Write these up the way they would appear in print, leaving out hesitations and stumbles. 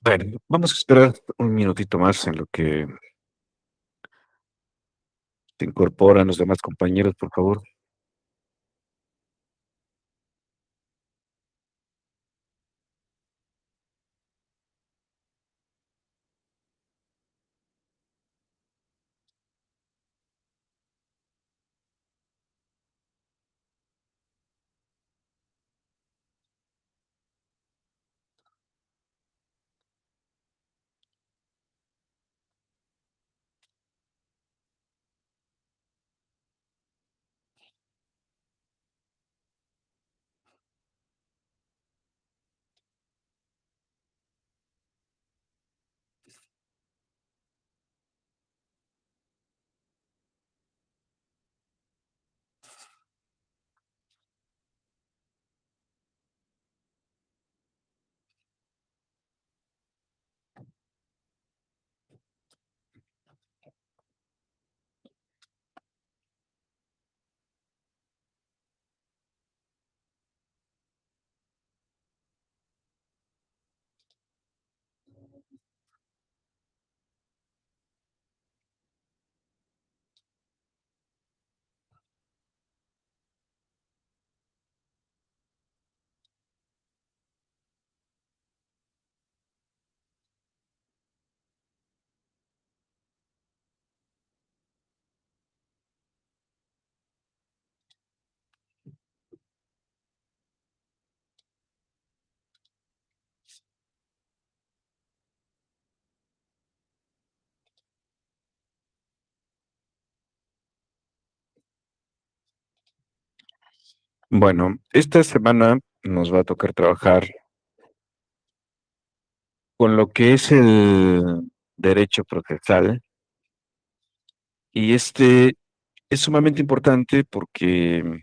Bueno, vamos a esperar un minutito más en lo que se incorporan los demás compañeros, por favor. Bueno, esta semana nos va a tocar trabajar con lo que es el derecho procesal y este es sumamente importante porque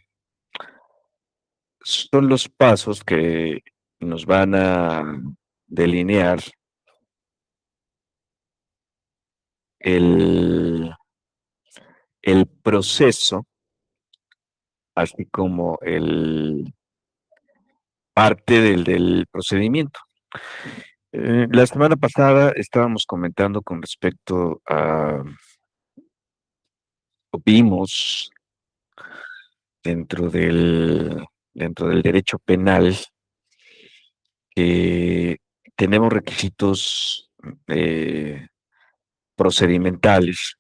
son los pasos que nos van a delinear el, el proceso, así como el parte del procedimiento. La semana pasada estábamos comentando con respecto a, o vimos dentro dentro del derecho penal que tenemos requisitos eh, procedimentales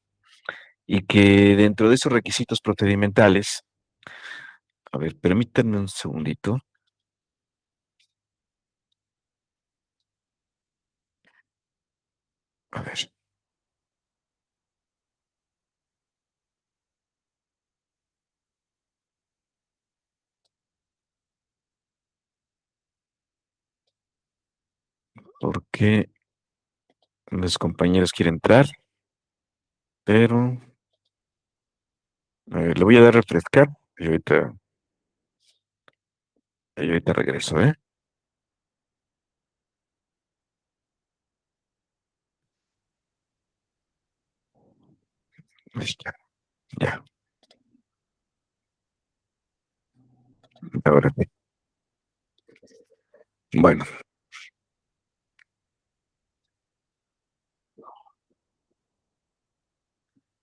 y que dentro de esos requisitos procedimentales, a ver, permítanme un segundito, a ver, porque los compañeros quieren entrar, pero a ver, le voy a dar a refrescar y ahorita regreso, ¿eh? Ahí está, ya, ahora sí. Bueno,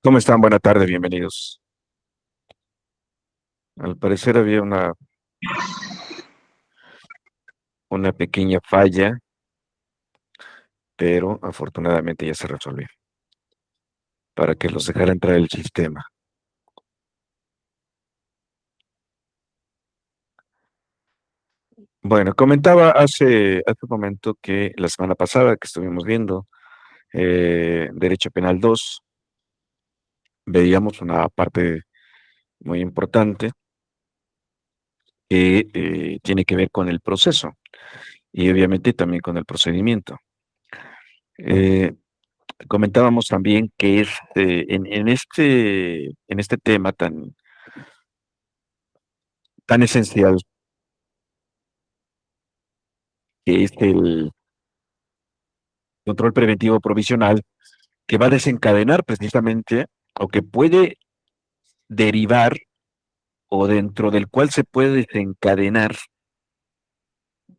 ¿cómo están? Buena tarde, bienvenidos. Al parecer había una pequeña falla, pero afortunadamente ya se resolvió para que los dejara entrar el sistema. Bueno, comentaba hace un momento que la semana pasada que estuvimos viendo Derecho Penal 2 veíamos una parte muy importante que tiene que ver con el proceso y obviamente también con el procedimiento. Eh, Comentábamos también que en este tema tan esencial que es el control preventivo provisional, que va a desencadenar precisamente o que puede derivar o dentro del cual se puede desencadenar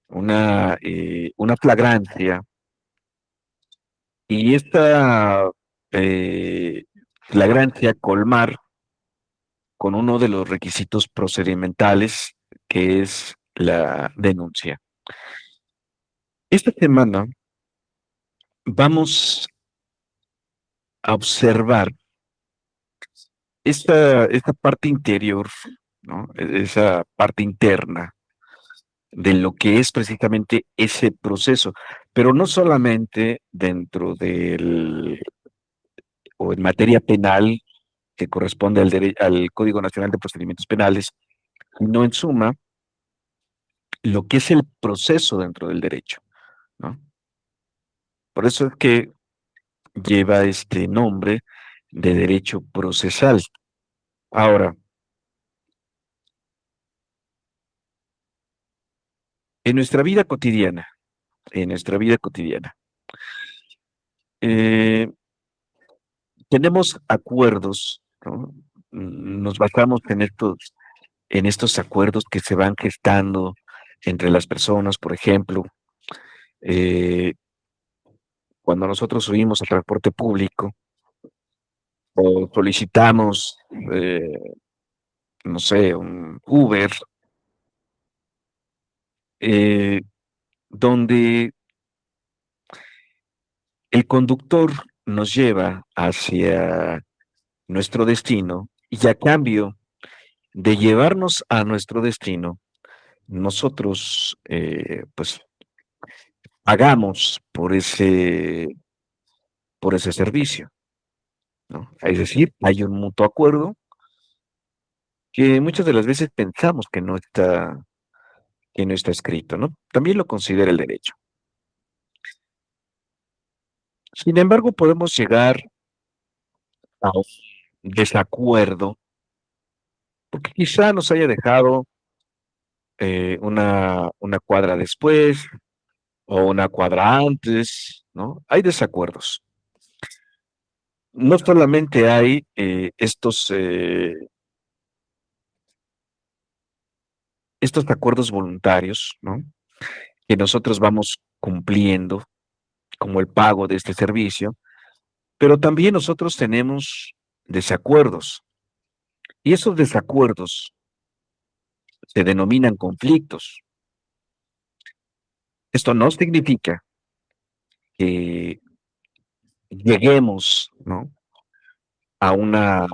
una flagrancia Y esta flagrancia colmar con uno de los requisitos procedimentales, que es la denuncia. Esta semana vamos a observar esta parte interior, ¿no? Esa parte interna de lo que es precisamente ese proceso, pero no solamente dentro del, o en materia penal, que corresponde al Código Nacional de Procedimientos Penales, sino en suma, lo que es el proceso dentro del derecho, ¿no? Por eso es que lleva este nombre de derecho procesal. Ahora, en nuestra vida cotidiana, en nuestra vida cotidiana, eh, tenemos acuerdos, ¿no? Nos basamos en estos acuerdos que se van gestando entre las personas, por ejemplo, eh, cuando nosotros subimos al transporte público o solicitamos, no sé, un Uber, eh, donde el conductor nos lleva hacia nuestro destino y a cambio de llevarnos a nuestro destino, nosotros pues pagamos por ese servicio, ¿no? Es decir, hay un mutuo acuerdo que muchas de las veces pensamos que no está escrito, ¿no? También lo considera el derecho. Sin embargo, podemos llegar a un desacuerdo porque quizá nos haya dejado una cuadra después o una cuadra antes, ¿no? Hay desacuerdos. No solamente hay estos acuerdos voluntarios, ¿no? Que nosotros vamos cumpliendo como el pago de este servicio, pero también nosotros tenemos desacuerdos y esos desacuerdos se denominan conflictos. Esto no significa que lleguemos, ¿no? A una,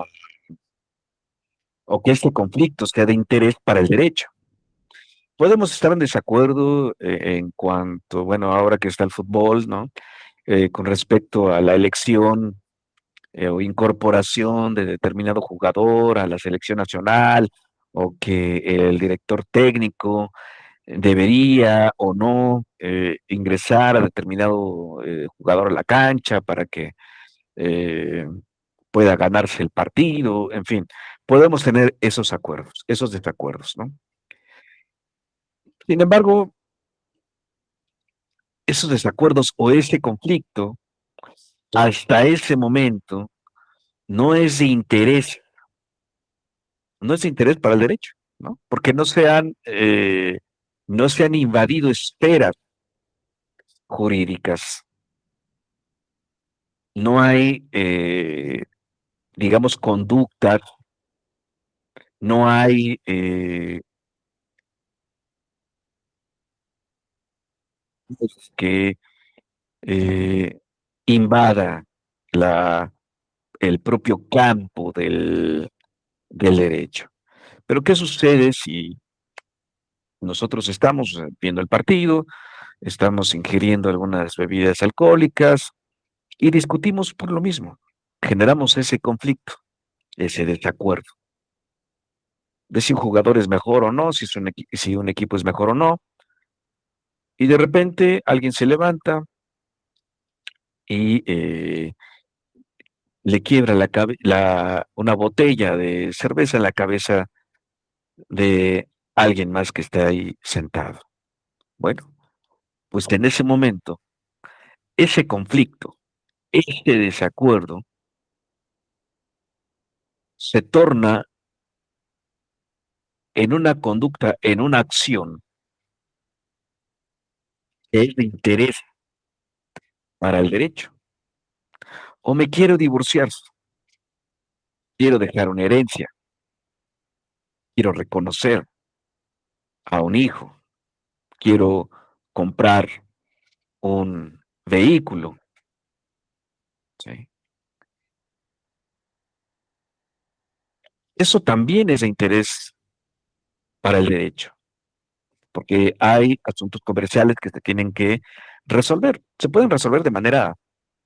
o que este conflicto sea de interés para el derecho. Podemos estar en desacuerdo en cuanto, bueno, ahora que está el fútbol, ¿no? Con respecto a la elección o incorporación de determinado jugador a la selección nacional, o que el director técnico debería o no ingresar a determinado jugador a la cancha para que eh, pueda ganarse el partido, en fin, podemos tener esos acuerdos, esos desacuerdos, ¿no? Sin embargo, esos desacuerdos o ese conflicto, hasta ese momento, no es de interés, no es de interés para el derecho, ¿no? Porque no se han invadido esferas jurídicas, no hay, digamos, conductas, no hay que eh, invada la, el propio campo del derecho. Pero ¿qué sucede si nosotros estamos viendo el partido, estamos ingiriendo algunas bebidas alcohólicas y discutimos por lo mismo? Generamos ese conflicto, ese desacuerdo, de si un jugador es mejor o no, si un equipo es mejor o no, y de repente alguien se levanta y le quiebra una botella de cerveza en la cabeza de alguien más que está ahí sentado. Bueno, pues en ese momento, ese conflicto, ese desacuerdo, se torna en una conducta, en una acción que es de interés para el derecho. o me quiero divorciar, quiero dejar una herencia, quiero reconocer a un hijo, quiero comprar un vehículo, ¿sí? Eso también es de interés para el derecho, porque hay asuntos comerciales que se tienen que resolver. Se pueden resolver de manera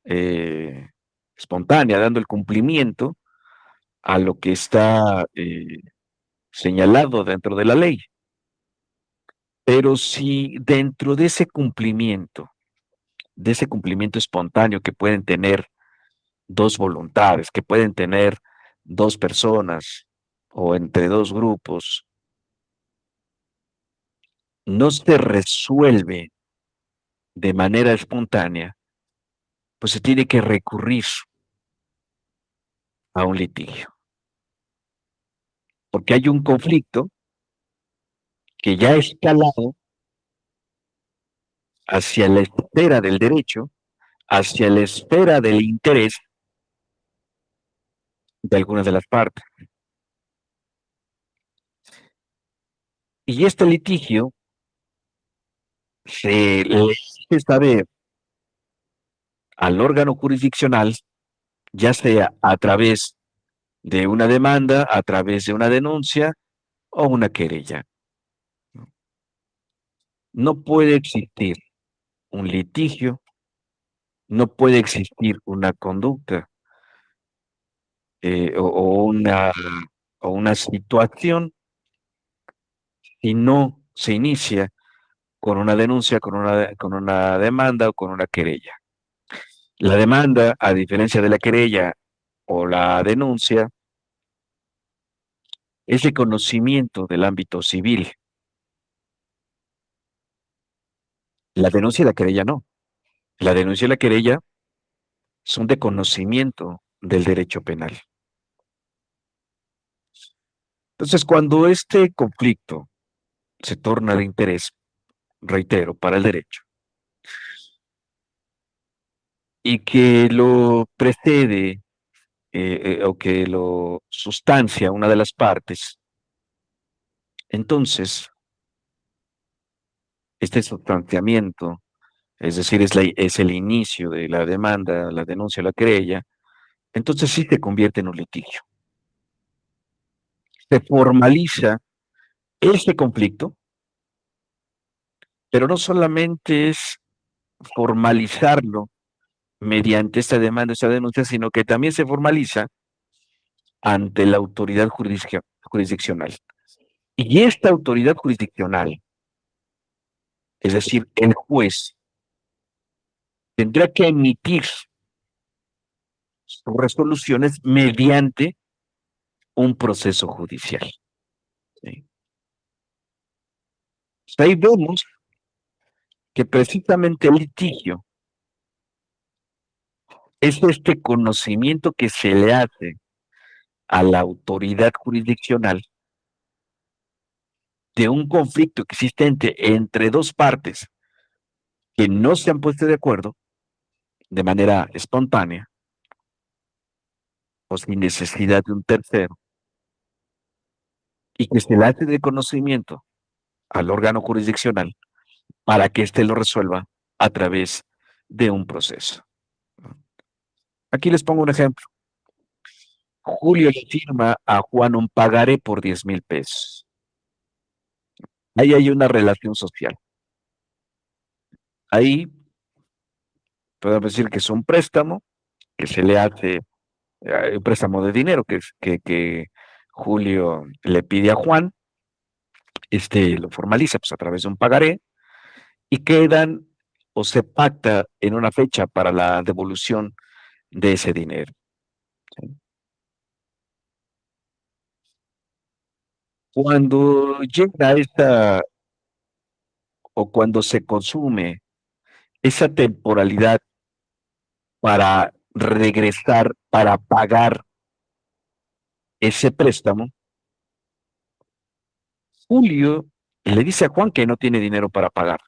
eh, espontánea, dando el cumplimiento a lo que está señalado dentro de la ley. Pero si dentro de ese cumplimiento espontáneo que pueden tener dos voluntades, que pueden tener dos personas o entre dos grupos, no se resuelve de manera espontánea, pues se tiene que recurrir a un litigio, porque hay un conflicto que ya ha escalado hacia la esfera del derecho, hacia la esfera del interés de algunas de las partes. Y este litigio se le sabe al órgano jurisdiccional, ya sea a través de una demanda, a través de una denuncia o una querella. No puede existir un litigio, no puede existir una conducta o una situación si no se inicia con una denuncia, con una demanda o con una querella. La demanda, a diferencia de la querella o la denuncia, es de conocimiento del ámbito civil. La denuncia y la querella no. La denuncia y la querella son de conocimiento del derecho penal. Entonces, cuando este conflicto se torna de interés, reitero, para el derecho, y que lo precede o que lo sustancia una de las partes, entonces este sustanciamiento, es decir, es el inicio de la demanda, la denuncia, la querella, entonces sí se convierte en un litigio. Se formaliza este conflicto, pero no solamente es formalizarlo mediante esta demanda, esta denuncia, sino que también se formaliza ante la autoridad jurisdiccional. Y esta autoridad jurisdiccional, es decir, el juez, tendrá que emitir sus resoluciones mediante un proceso judicial. ¿Sí? Ahí vemos que precisamente el litigio es este conocimiento que se le hace a la autoridad jurisdiccional de un conflicto existente entre dos partes que no se han puesto de acuerdo de manera espontánea o sin necesidad de un tercero y que se le hace de conocimiento al órgano jurisdiccional para que éste lo resuelva a través de un proceso. Aquí les pongo un ejemplo. Julio le firma a Juan un pagaré por 10,000 pesos. Ahí hay una relación social. Ahí podemos decir que es un préstamo que se le hace, un préstamo de dinero que Julio le pide a Juan, lo formaliza pues, a través de un pagaré y quedan o se pacta en una fecha para la devolución de ese dinero. ¿Sí? Cuando llega esta o cuando se consume esa temporalidad para regresar, para pagar ese préstamo, Julio le dice a Juan que no tiene dinero para pagar.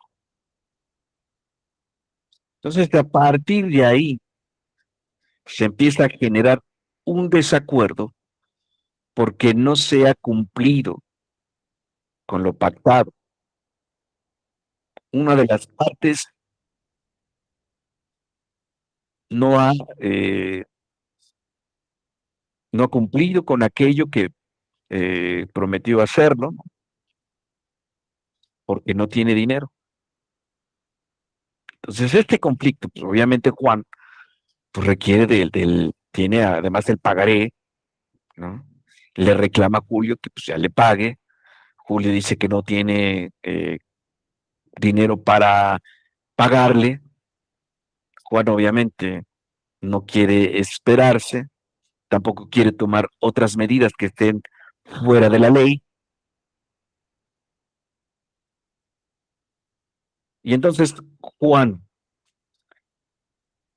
Entonces, a partir de ahí, se empieza a generar un desacuerdo porque no se ha cumplido con lo pactado. Una de las partes no ha, eh, no ha cumplido con aquello que prometió hacerlo porque no tiene dinero. Entonces, este conflicto, pues obviamente Juan, pues requiere tiene además el pagaré, ¿no? Le reclama a Julio que pues ya le pague. Julio dice que no tiene dinero para pagarle. Juan obviamente no quiere esperarse, tampoco quiere tomar otras medidas que estén fuera de la ley. Y entonces Juan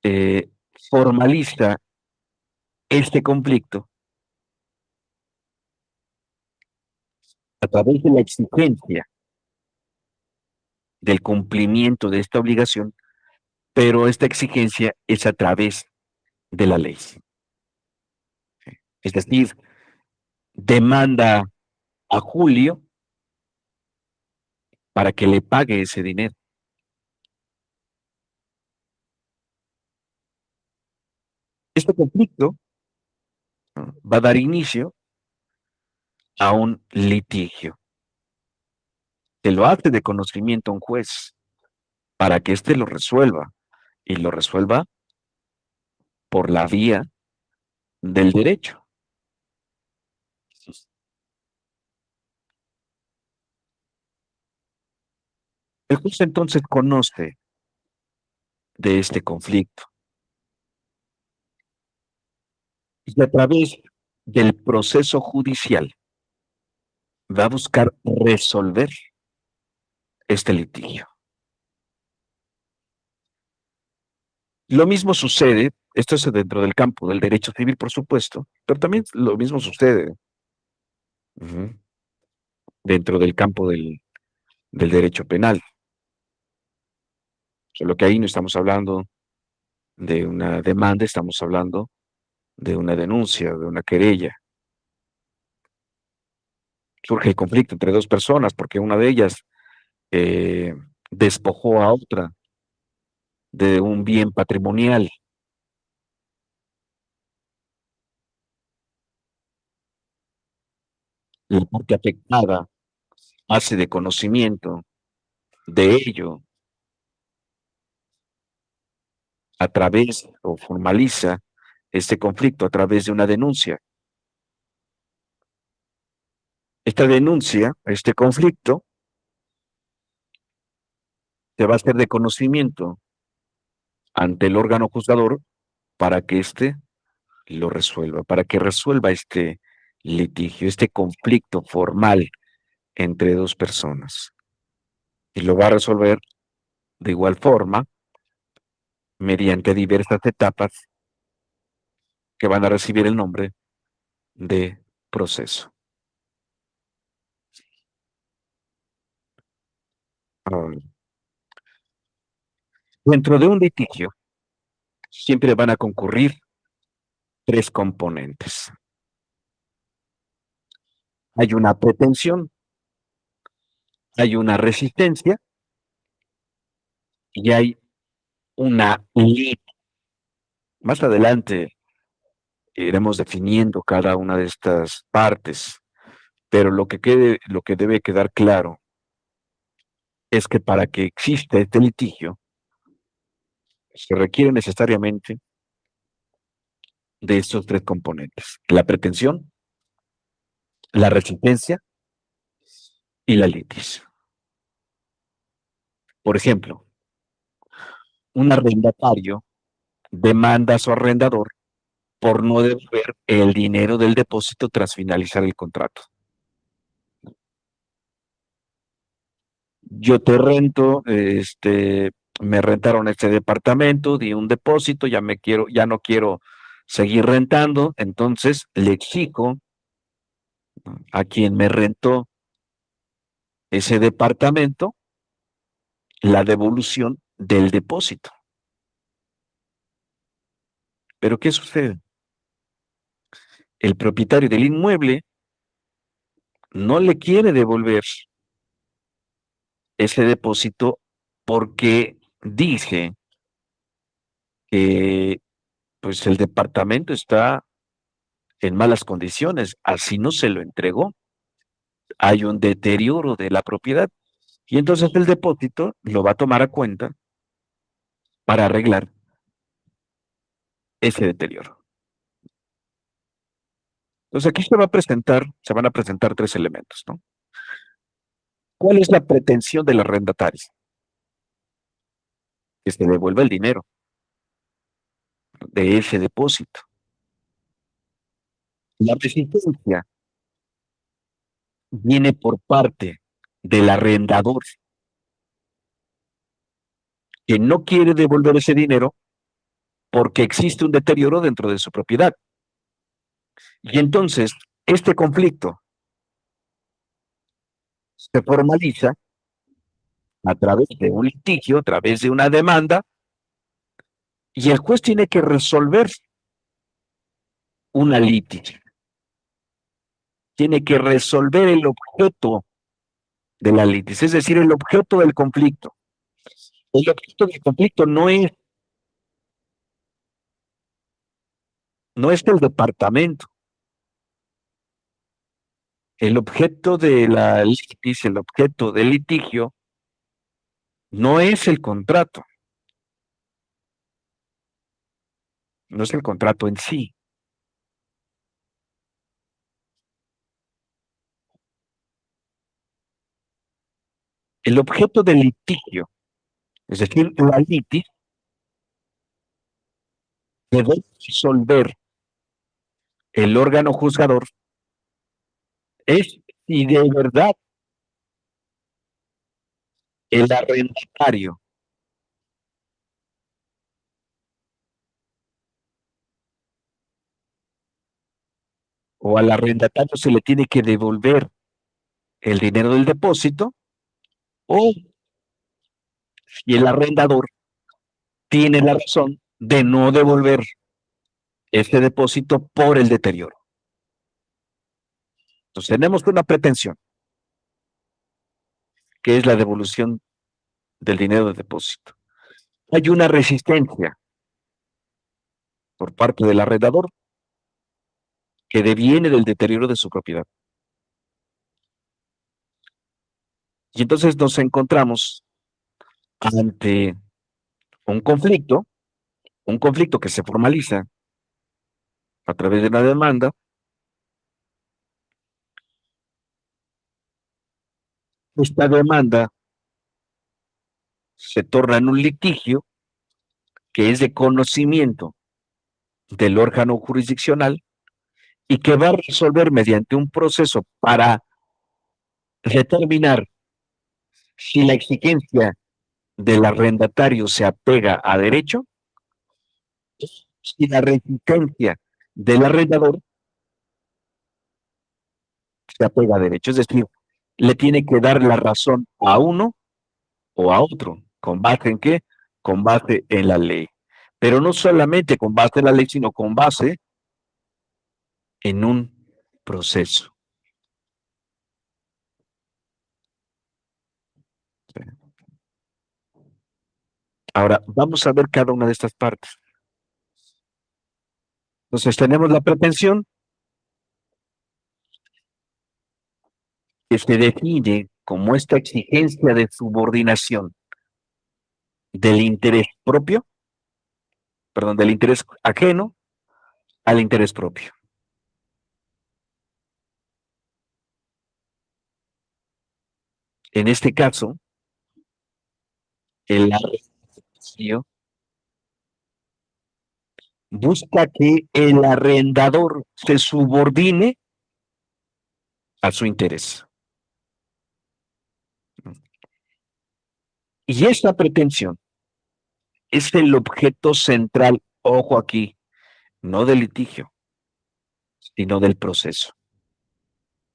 eh, formaliza este conflicto a través de la exigencia del cumplimiento de esta obligación, pero esta exigencia es a través de la ley. Es decir, demanda a Julio para que le pague ese dinero. Este conflicto, ¿no?, va a dar inicio a un litigio. Se lo hace de conocimiento a un juez para que éste lo resuelva y lo resuelva por la vía del derecho. El juez entonces conoce de este conflicto y a través del proceso judicial va a buscar resolver este litigio. Lo mismo sucede, esto es dentro del campo del derecho civil, por supuesto, pero también lo mismo sucede uh-huh, dentro del campo del derecho penal. Solo que ahí no estamos hablando de una demanda, estamos hablando de una denuncia, de una querella. Surge el conflicto entre dos personas porque una de ellas eh, despojó a otra de un bien patrimonial. La parte afectada hace de conocimiento de ello a través o formaliza este conflicto a través de una denuncia. Esta denuncia, este conflicto, se va a hacer de conocimiento ante el órgano juzgador para que éste lo resuelva, para que resuelva este litigio, este conflicto formal entre dos personas. Y lo va a resolver de igual forma mediante diversas etapas que van a recibir el nombre de proceso. Ah, dentro de un litigio siempre van a concurrir tres componentes. Hay una pretensión, hay una resistencia y hay una lid. Más adelante iremos definiendo cada una de estas partes, pero lo que debe quedar claro es que para que exista este litigio se requiere necesariamente de estos tres componentes: la pretensión, la resistencia y la litis. Por ejemplo, un arrendatario demanda a su arrendador por no devolver el dinero del depósito tras finalizar el contrato. Yo te rento, me rentaron este departamento, di un depósito, ya no quiero seguir rentando, entonces le exijo a quien me rentó ese departamento la devolución del depósito. Pero ¿qué sucede? El propietario del inmueble no le quiere devolver ese depósito porque dice que pues el departamento está en malas condiciones, así no se lo entregó, hay un deterioro de la propiedad y entonces el depósito lo va a tomar a cuenta para arreglar ese deterioro. Entonces aquí se van a presentar tres elementos, ¿no? ¿Cuál es la pretensión del arrendatario? Que se devuelva el dinero de ese depósito. La resistencia viene por parte del arrendador que no quiere devolver ese dinero porque existe un deterioro dentro de su propiedad. Y entonces, este conflicto se formaliza a través de un litigio, a través de una demanda, y el juez tiene que resolver una litis, tiene que resolver el objeto de la litis, es decir, el objeto del conflicto. El objeto del conflicto no es el departamento. El objeto de la litis, el objeto del litigio, no es el contrato, no es el contrato en sí. El objeto del litigio, es decir, la litis, debe resolver el órgano juzgador es si de verdad el arrendatario o al arrendatario se le tiene que devolver el dinero del depósito o si el arrendador tiene la razón de no devolver ese depósito por el deterioro. Entonces tenemos una pretensión, que es la devolución del dinero del depósito. Hay una resistencia por parte del arrendador que deviene del deterioro de su propiedad. Y entonces nos encontramos ante un conflicto que se formaliza a través de una demanda. Esta demanda se torna en un litigio que es de conocimiento del órgano jurisdiccional y que va a resolver mediante un proceso para determinar si la exigencia del arrendatario se apega a derecho, si la resistencia del arrendador se apega a derecho. Es decir, le tiene que dar la razón a uno o a otro. ¿Con base en qué? Con base en la ley. Pero no solamente con base en la ley, sino con base en un proceso. Ahora, vamos a ver cada una de estas partes. Entonces, tenemos la pretensión que se define como esta exigencia de subordinación del interés propio, perdón, del interés ajeno al interés propio. En este caso, el arrendatario busca que el arrendador se subordine a su interés. Y esta pretensión es el objeto central, ojo aquí, no del litigio, sino del proceso.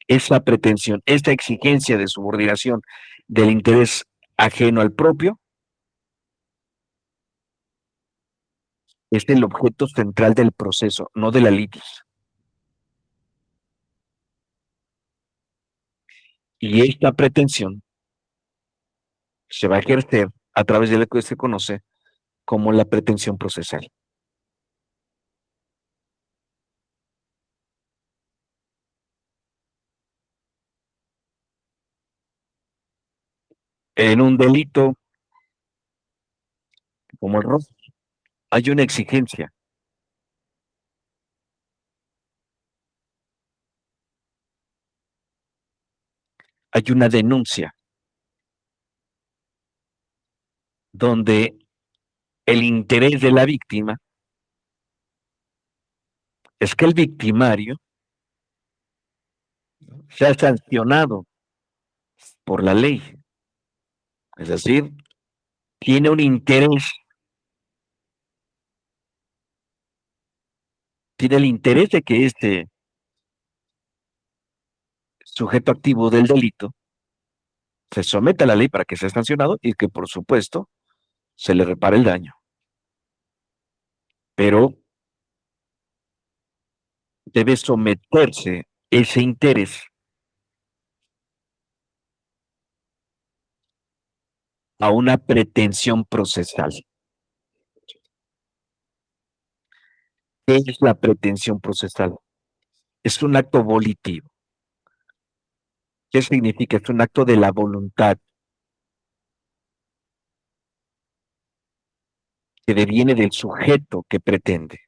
Esa pretensión, esta exigencia de subordinación del interés ajeno al propio, es el objeto central del proceso, no de la litis. Y esta pretensión se va a ejercer a través de lo que se conoce como la pretensión procesal. En un delito como el robo, hay una exigencia, hay una denuncia, donde el interés de la víctima es que el victimario sea sancionado por la ley. Es decir, tiene un interés, tiene el interés de que este sujeto activo del delito se someta a la ley para que sea sancionado y que, por supuesto, se le repare el daño. Pero debe someterse ese interés a una pretensión procesal. ¿Qué es la pretensión procesal? Es un acto volitivo. ¿Qué significa? Es un acto de la voluntad que deviene del sujeto que pretende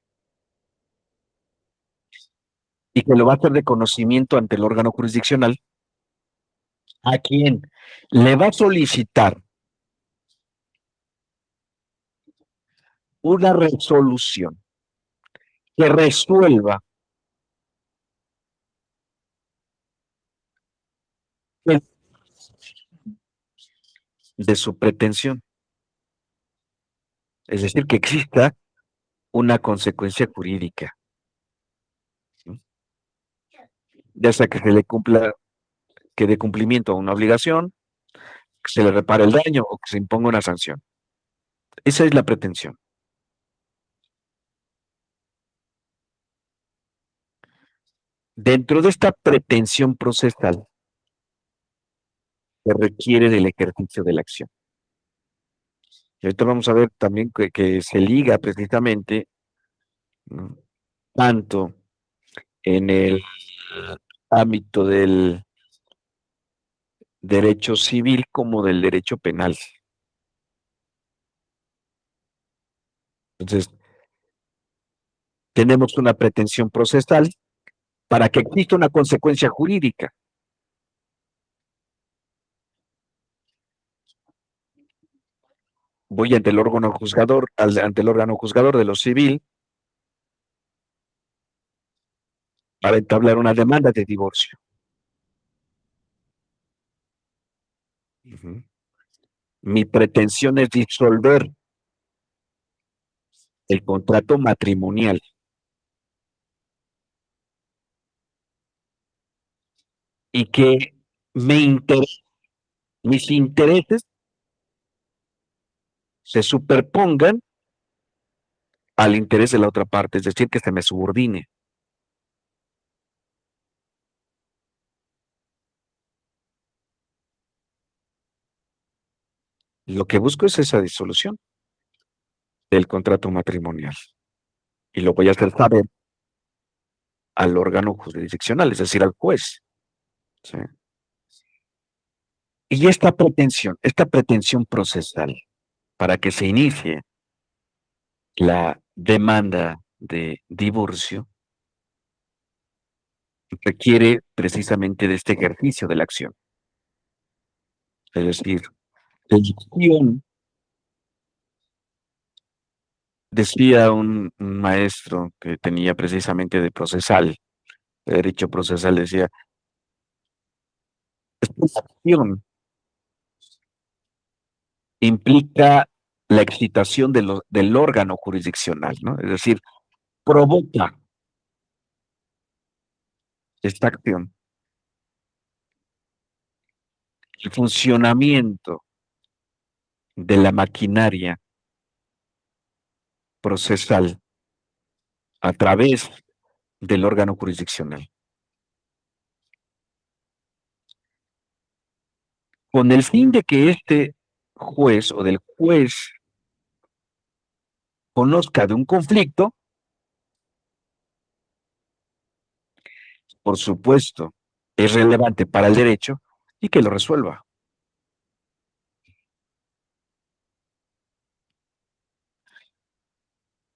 y que lo va a hacer de conocimiento ante el órgano jurisdiccional a quien le va a solicitar una resolución que resuelva de su pretensión. Es decir, que exista una consecuencia jurídica, ¿sí? Ya sea que se le cumpla, que dé cumplimiento a una obligación, que se le repare el daño o que se imponga una sanción. Esa es la pretensión. Dentro de esta pretensión procesal se requiere del ejercicio de la acción. Y ahorita vamos a ver también que se liga precisamente, ¿no?, tanto en el ámbito del derecho civil como del derecho penal. Entonces, tenemos una pretensión procesal para que exista una consecuencia jurídica. Voy ante el órgano juzgador, ante el órgano juzgador de lo civil para entablar una demanda de divorcio. Uh-huh. Mi pretensión es disolver el contrato matrimonial y que me inter mis intereses se superpongan al interés de la otra parte, es decir, que se me subordine. Lo que busco es esa disolución del contrato matrimonial y lo voy a hacer saber al órgano jurisdiccional, es decir, al juez, ¿sí? Y esta pretensión procesal para que se inicie la demanda de divorcio requiere precisamente de este ejercicio de la acción. Es decir, la acción, decía un maestro que tenía precisamente de procesal, de derecho procesal, decía, esta acción implica la excitación del órgano jurisdiccional, ¿no? Es decir, provoca esta acción el funcionamiento de la maquinaria procesal a través del órgano jurisdiccional, con el fin de que este juez o del juez conozca de un conflicto, por supuesto, es relevante para el derecho y que lo resuelva.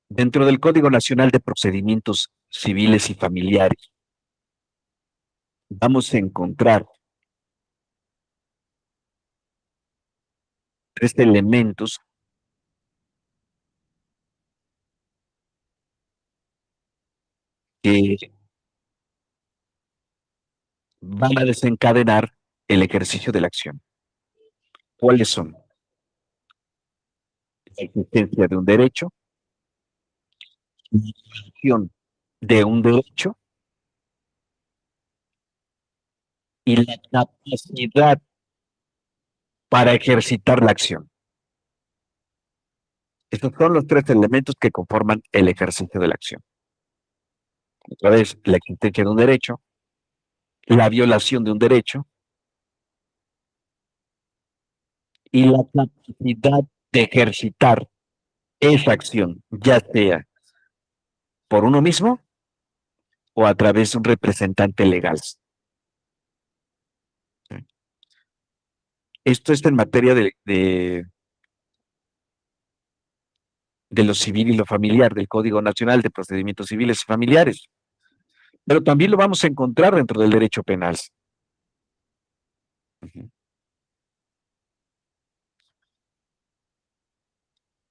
Dentro del Código Nacional de Procedimientos Civiles y Familiares, vamos a encontrar tres elementos que van a desencadenar el ejercicio de la acción. ¿Cuáles son? La existencia de un derecho, la acción de un derecho y la capacidad para ejercitar la acción. Estos son los tres elementos que conforman el ejercicio de la acción. Otra vez, la existencia de un derecho, la violación de un derecho y la capacidad de ejercitar esa acción, ya sea por uno mismo o a través de un representante legal. Esto es en materia de lo civil y lo familiar, del Código Nacional de Procedimientos Civiles y Familiares. Pero también lo vamos a encontrar dentro del derecho penal.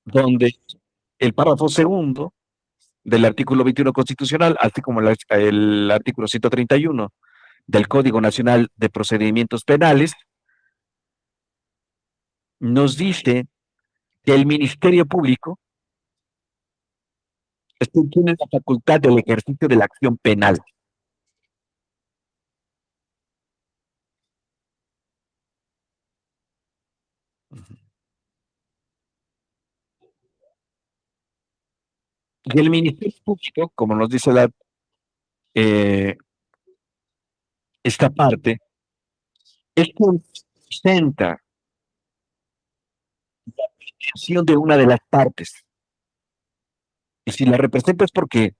Donde el párrafo segundo del artículo 21 constitucional, así como el artículo 131 del Código Nacional de Procedimientos Penales, nos dice que el Ministerio Público tiene la facultad del ejercicio de la acción penal. Y el Ministerio Público, como nos dice eh, esta parte, es quien presenta la pretensión de una de las partes. Y si la representa es porque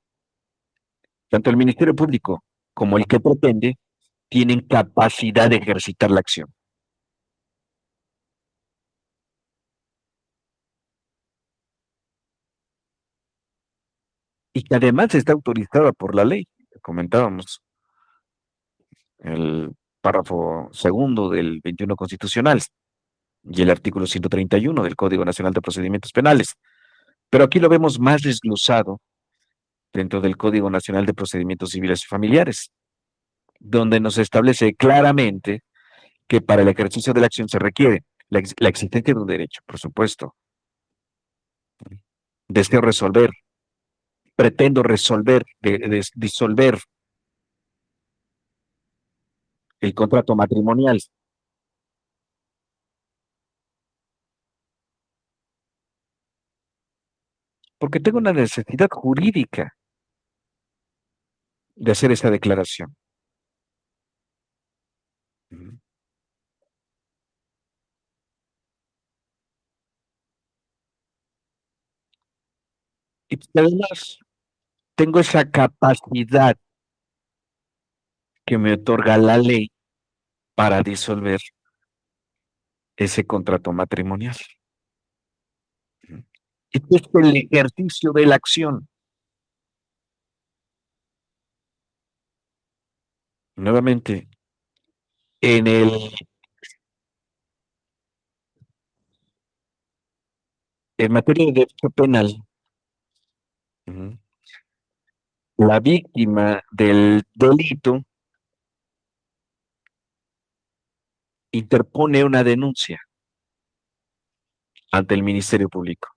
tanto el Ministerio Público como el que pretende tienen capacidad de ejercitar la acción. Y que además está autorizada por la ley. Comentábamos el párrafo segundo del 21 constitucional y el artículo 131 del Código Nacional de Procedimientos Penales. Pero aquí lo vemos más desglosado dentro del Código Nacional de Procedimientos Civiles y Familiares, donde nos establece claramente que para el ejercicio de la acción se requiere la existencia de un derecho, por supuesto. Deseo resolver, pretendo resolver, disolver el contrato matrimonial, porque tengo una necesidad jurídica de hacer esa declaración. Y además tengo esa capacidad que me otorga la ley para disolver ese contrato matrimonial. Este es el ejercicio de la acción. Nuevamente, en en materia de derecho penal, la víctima del delito interpone una denuncia ante el Ministerio Público.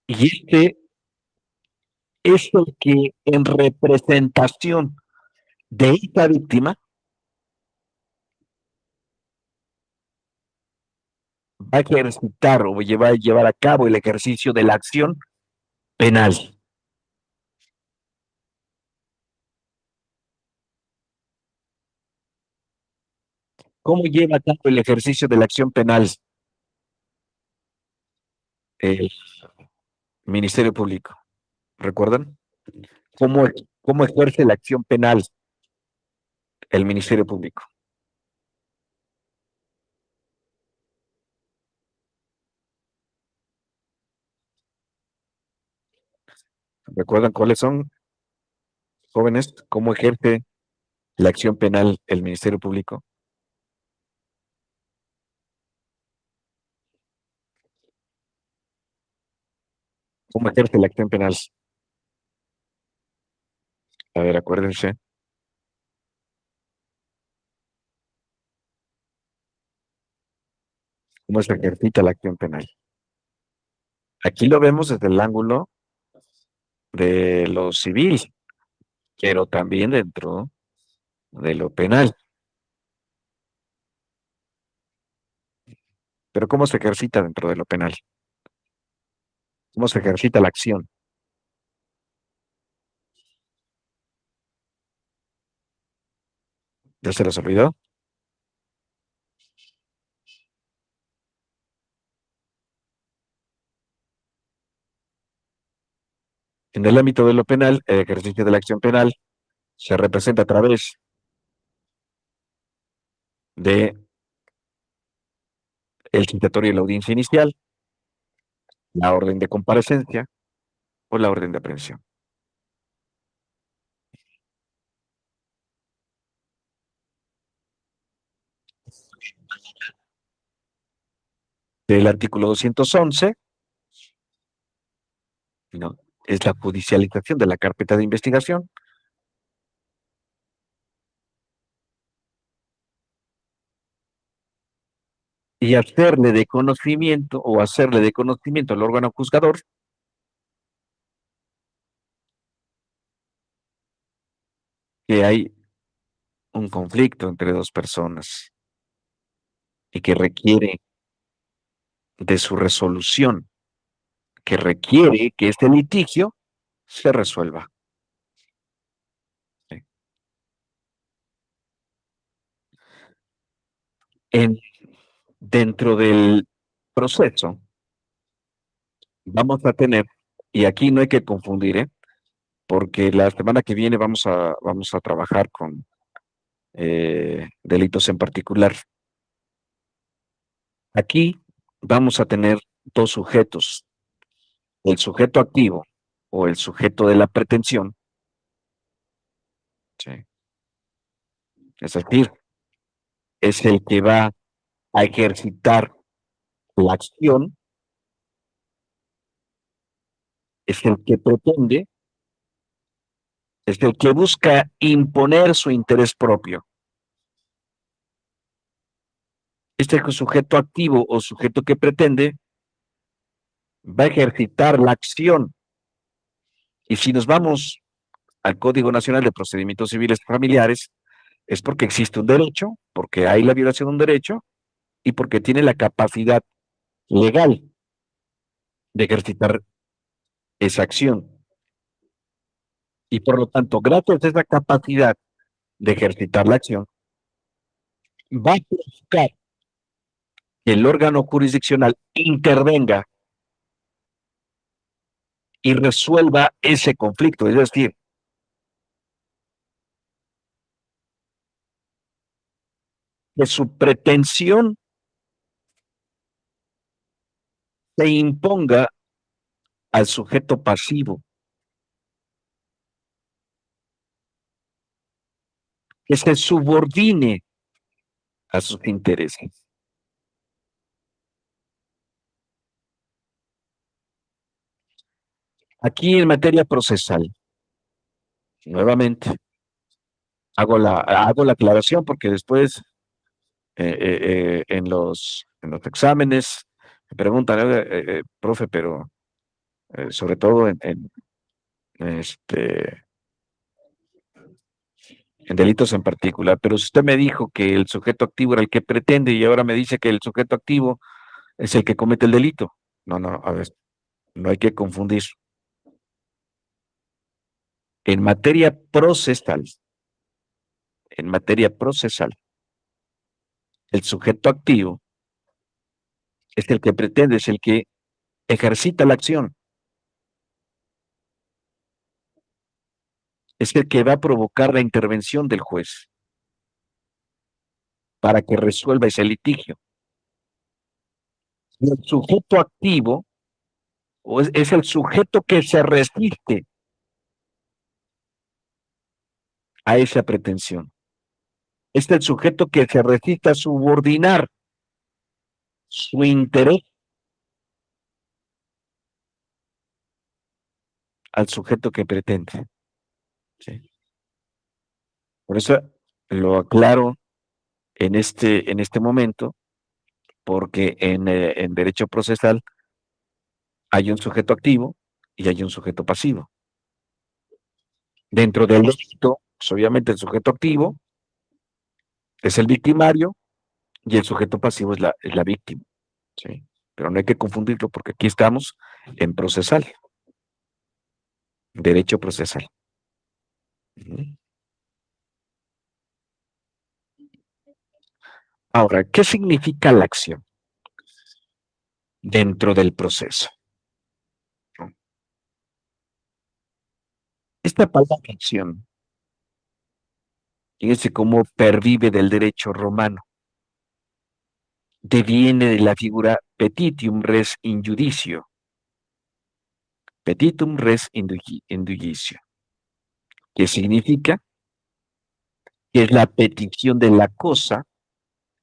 Y este es el que en representación de esta víctima va a ejercitar o llevar a cabo el ejercicio de la acción penal. ¿Cómo lleva a cabo el ejercicio de la acción penal el Ministerio Público? ¿Recuerdan? ¿Cómo, cómo ejerce la acción penal el Ministerio Público? ¿Recuerdan cuáles son, jóvenes? ¿Cómo ejerce la acción penal el Ministerio Público? ¿Cómo ejerce la acción penal? A ver, acuérdense. ¿Cómo se ejercita la acción penal? Aquí lo vemos desde el ángulo de lo civil, pero también dentro de lo penal. Pero ¿cómo se ejercita dentro de lo penal? ¿Cómo se ejercita la acción? ¿Ya se les olvidó? En el ámbito de lo penal, el ejercicio de la acción penal se representa a través de el citatorio y la audiencia inicial, la orden de comparecencia o la orden de aprehensión. Del artículo 211, ¿no? Es la judicialización de la carpeta de investigación y hacerle de conocimiento o hacerle de conocimiento al órgano juzgador que hay un conflicto entre dos personas y que requiere de su resolución, que requiere que este litigio se resuelva. ¿Sí? En, dentro del proceso vamos a tener, y aquí no hay que confundir, ¿eh? Porque la semana que viene vamos a trabajar con delitos en particular. Aquí vamos a tener dos sujetos, el sujeto activo o el sujeto de la pretensión, ¿sí? Es decir, es el que va a ejercitar la acción, es el que pretende, es el que busca imponer su interés propio. Este sujeto activo o sujeto que pretende va a ejercitar la acción. Y si nos vamos al Código Nacional de Procedimientos Civiles Familiares, es porque existe un derecho, porque hay la violación de un derecho y porque tiene la capacidad legal de ejercitar esa acción. Y por lo tanto, gracias a esa capacidad de ejercitar la acción, va a buscar que el órgano jurisdiccional intervenga y resuelva ese conflicto. Es decir, que su pretensión se imponga al sujeto pasivo, que se subordine a sus intereses. Aquí en materia procesal, nuevamente, hago la aclaración porque después en los exámenes me preguntan, profe, pero sobre todo este, en delitos en particular, pero si usted me dijo que el sujeto activo era el que pretende y ahora me dice que el sujeto activo es el que comete el delito. No, no, a ver, no hay que confundir. En materia procesal, en materia procesal, el sujeto activo es el que pretende, es el que ejercita la acción, es el que va a provocar la intervención del juez para que resuelva ese litigio. Y el sujeto activo es el sujeto que se resiste a esa pretensión. Es el sujeto que se resiste a subordinar su interés al sujeto que pretende. ¿Sí? Por eso lo aclaro en este momento, porque en derecho procesal hay un sujeto activo y hay un sujeto pasivo. Dentro del delito, pues obviamente el sujeto activo es el victimario y el sujeto pasivo es la víctima. ¿Sí? Pero no hay que confundirlo porque aquí estamos en procesal, derecho procesal. Ahora, ¿qué significa la acción dentro del proceso? Esta palabra acción, fíjense cómo pervive del derecho romano, deviene de la figura petitium res in judicio, petitum res in judicio, que significa que es la petición de la cosa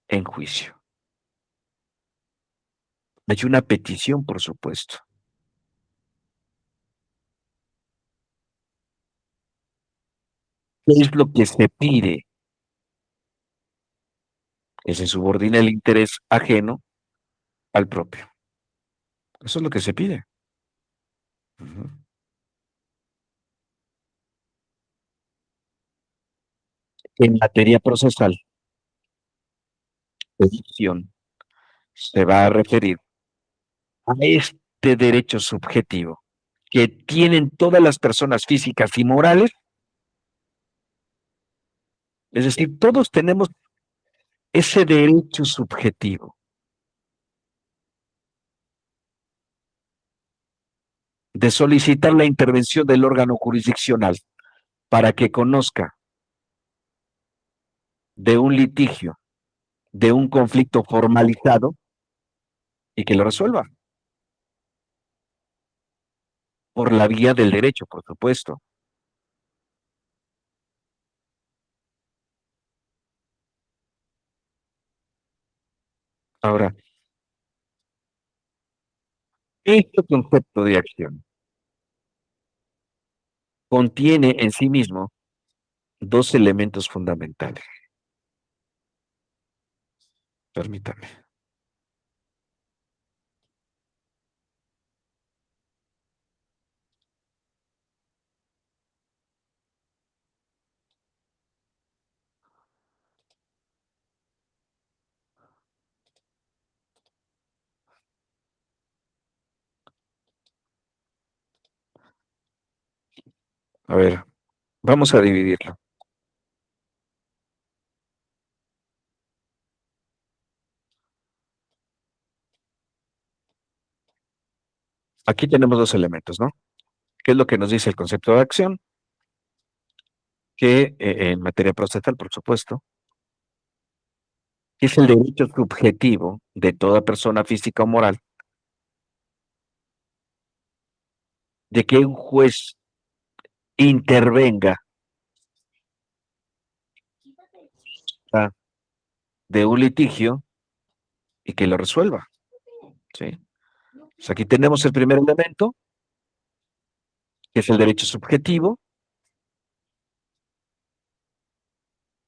en juicio. Hay una petición, por supuesto. ¿Qué es lo que se pide? Que se subordina el interés ajeno al propio. Eso es lo que se pide. Uh -huh. En materia procesal, petición se va a referir a este derecho subjetivo que tienen todas las personas físicas y morales, es decir, todos tenemos ese derecho subjetivo de solicitar la intervención del órgano jurisdiccional para que conozca de un litigio, de un conflicto formalizado y que lo resuelva por la vía del derecho, por supuesto. Ahora, este concepto de acción contiene en sí mismo dos elementos fundamentales. Permítame. A ver, vamos a dividirlo. Aquí tenemos dos elementos, ¿no? ¿Qué es lo que nos dice el concepto de acción? Que en materia procesal, por supuesto, que es el derecho subjetivo de toda persona física o moral de que un juez intervenga ah, de un litigio y que lo resuelva. ¿Sí? Pues aquí tenemos el primer elemento, que es el derecho subjetivo,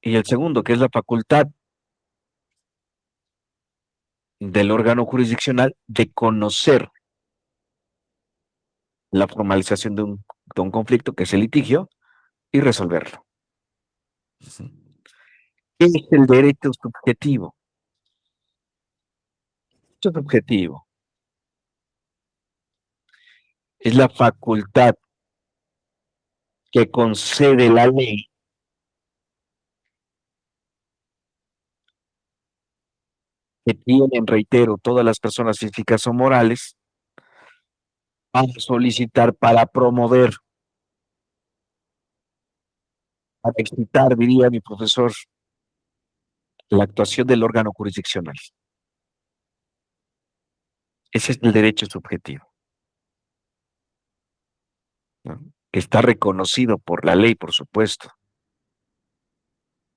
y el segundo, que es la facultad del órgano jurisdiccional de conocer la formalización de un conflicto, que es el litigio, y resolverlo. ¿Qué es el derecho subjetivo? derecho subjetivo es la facultad que concede la ley que tienen, reitero, todas las personas físicas o morales para solicitar, para promover, para excitar, diría mi profesor, la actuación del órgano jurisdiccional. Ese es el derecho subjetivo, ¿no? Que está reconocido por la ley, por supuesto,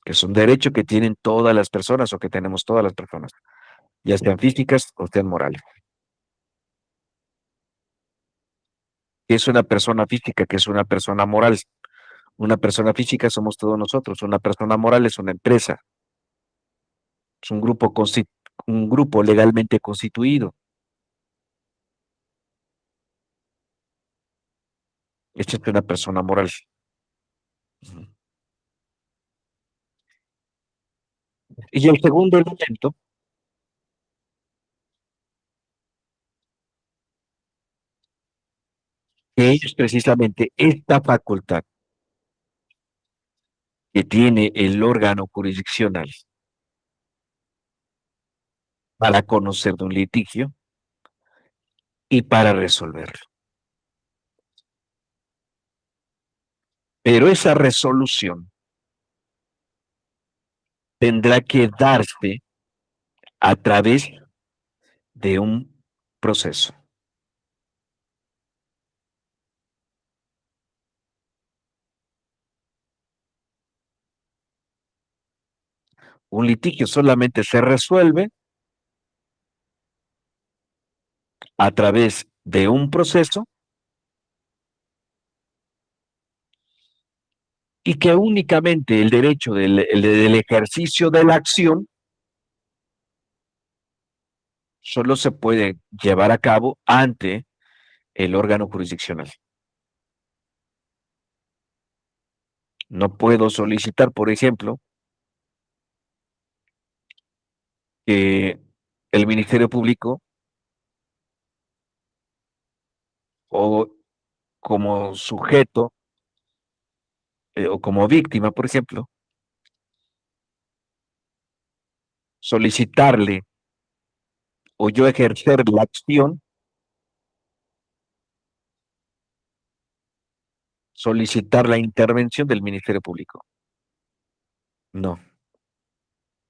que es un derecho que tienen todas las personas o que tenemos todas las personas, ya sean físicas o sean morales. ¿Qué es una persona física? ¿Qué es una persona moral? Una persona física somos todos nosotros, una persona moral es una empresa, es un grupo legalmente constituido. Esta es una persona moral. Y el segundo elemento, que es precisamente esta facultad que tiene el órgano jurisdiccional para conocer de un litigio y para resolverlo. Pero esa resolución tendrá que darse a través de un proceso. Un litigio solamente se resuelve a través de un proceso y que únicamente el derecho del ejercicio de la acción solo se puede llevar a cabo ante el órgano jurisdiccional. No puedo solicitar, por ejemplo, que el Ministerio Público o como sujeto o como víctima, por ejemplo, solicitarle o yo ejercer la acción, solicitar la intervención del Ministerio Público. No,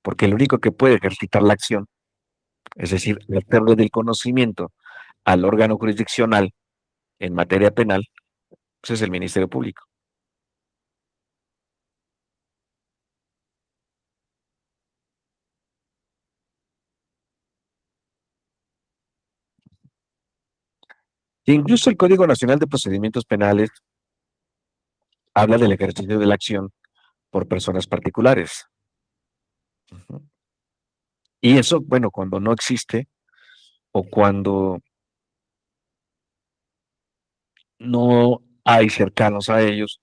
porque el único que puede ejercitar la acción, es decir, hacerle del conocimiento al órgano jurisdiccional en materia penal, pues es el Ministerio Público. E incluso el Código Nacional de Procedimientos Penales habla del ejercicio de la acción por personas particulares. Ujú. Y eso, bueno, cuando no existe o cuando no hay cercanos a ellos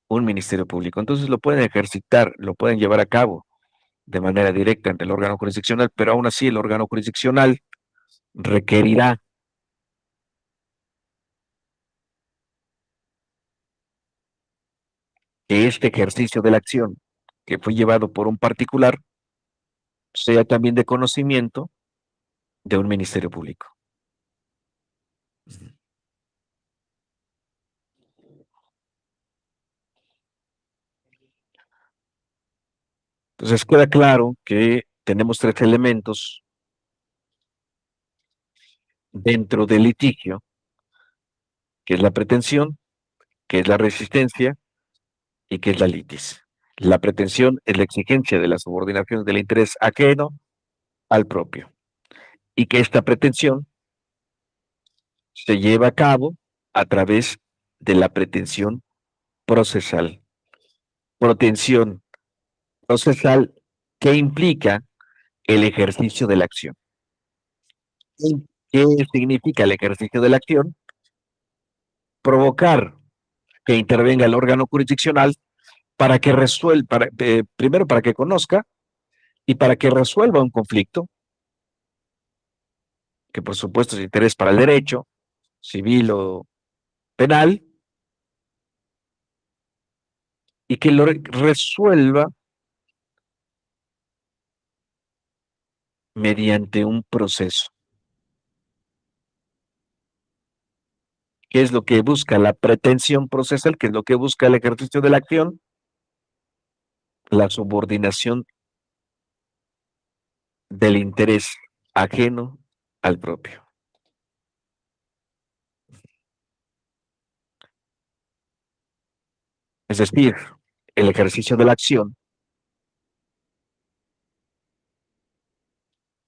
un ministerio público. Entonces lo pueden ejercitar, lo pueden llevar a cabo de manera directa ante el órgano jurisdiccional, pero aún así el órgano jurisdiccional requerirá que este ejercicio de la acción que fue llevado por un particular sea también de conocimiento de un ministerio público. Entonces queda claro que tenemos tres elementos dentro del litigio, que es la pretensión, que es la resistencia y que es la litis. La pretensión es la exigencia de la subordinación del interés ajeno al propio y que esta pretensión se lleva a cabo a través de la pretensión procesal. Pretensión procesal que implica el ejercicio de la acción. ¿Qué significa el ejercicio de la acción? Provocar que intervenga el órgano jurisdiccional para que resuelva, primero para que conozca y para que resuelva un conflicto que por supuesto es interés para el derecho, civil o penal, y que lo resuelva mediante un proceso. ¿Qué es lo que busca la pretensión procesal? ¿Qué es lo que busca el ejercicio de la acción? La subordinación del interés ajeno al propio. Es decir, el ejercicio de la acción